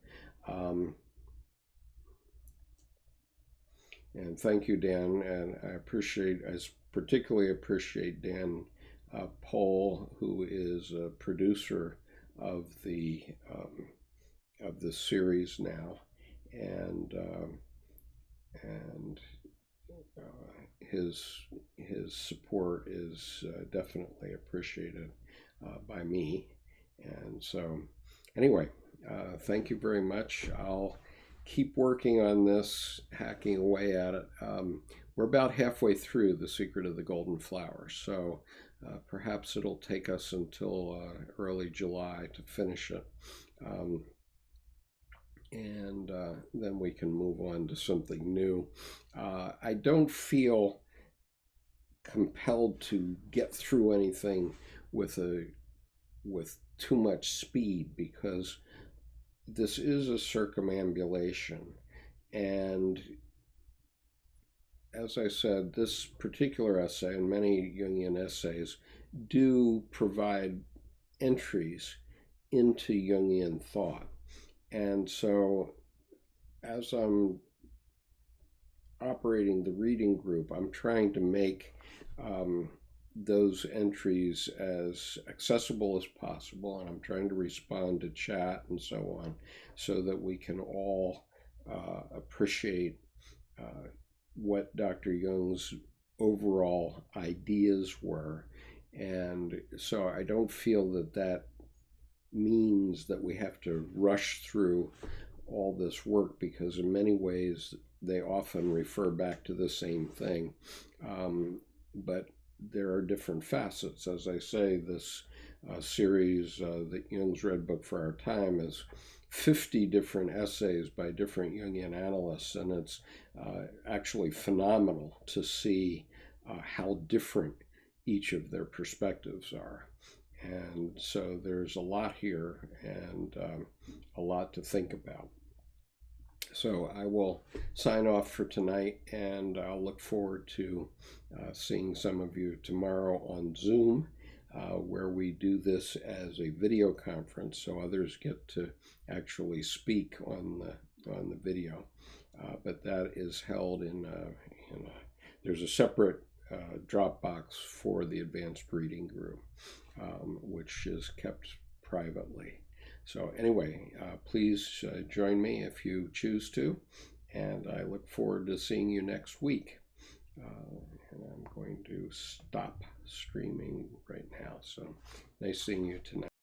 And thank you, Dan. And I particularly appreciate Dan Pohl, who is a producer of the series now, and his support is definitely appreciated by me. And so anyway, thank you very much. I'll keep working on this, hacking away at it. We're about halfway through The Secret of the Golden Flower, so perhaps it'll take us until early July to finish it. And then we can move on to something new. I don't feel compelled to get through anything with too much speed, because this is a circumambulation, and as I said, this particular essay and many Jungian essays do provide entries into Jungian thought. And so as I'm operating the reading group, I'm trying to make those entries as accessible as possible, and I'm trying to respond to chat and so on, so that we can all appreciate what Dr. Jung's overall ideas were. And so I don't feel that means that we have to rush through all this work, because in many ways they often refer back to the same thing. But there are different facets. As I say, this series, the Jung's Red Book for Our Time, is 50 different essays by different Jungian analysts, and it's actually phenomenal to see how different each of their perspectives are. And so there's a lot here, and a lot to think about. So I will sign off for tonight, and I'll look forward to seeing some of you tomorrow on Zoom, where we do this as a video conference, so others get to actually speak on the video. But that is held there's a separate Dropbox for the advanced reading group, which is kept privately. So anyway, please join me if you choose to, and I look forward to seeing you next week. And I'm going to stop streaming right now. So nice seeing you tonight.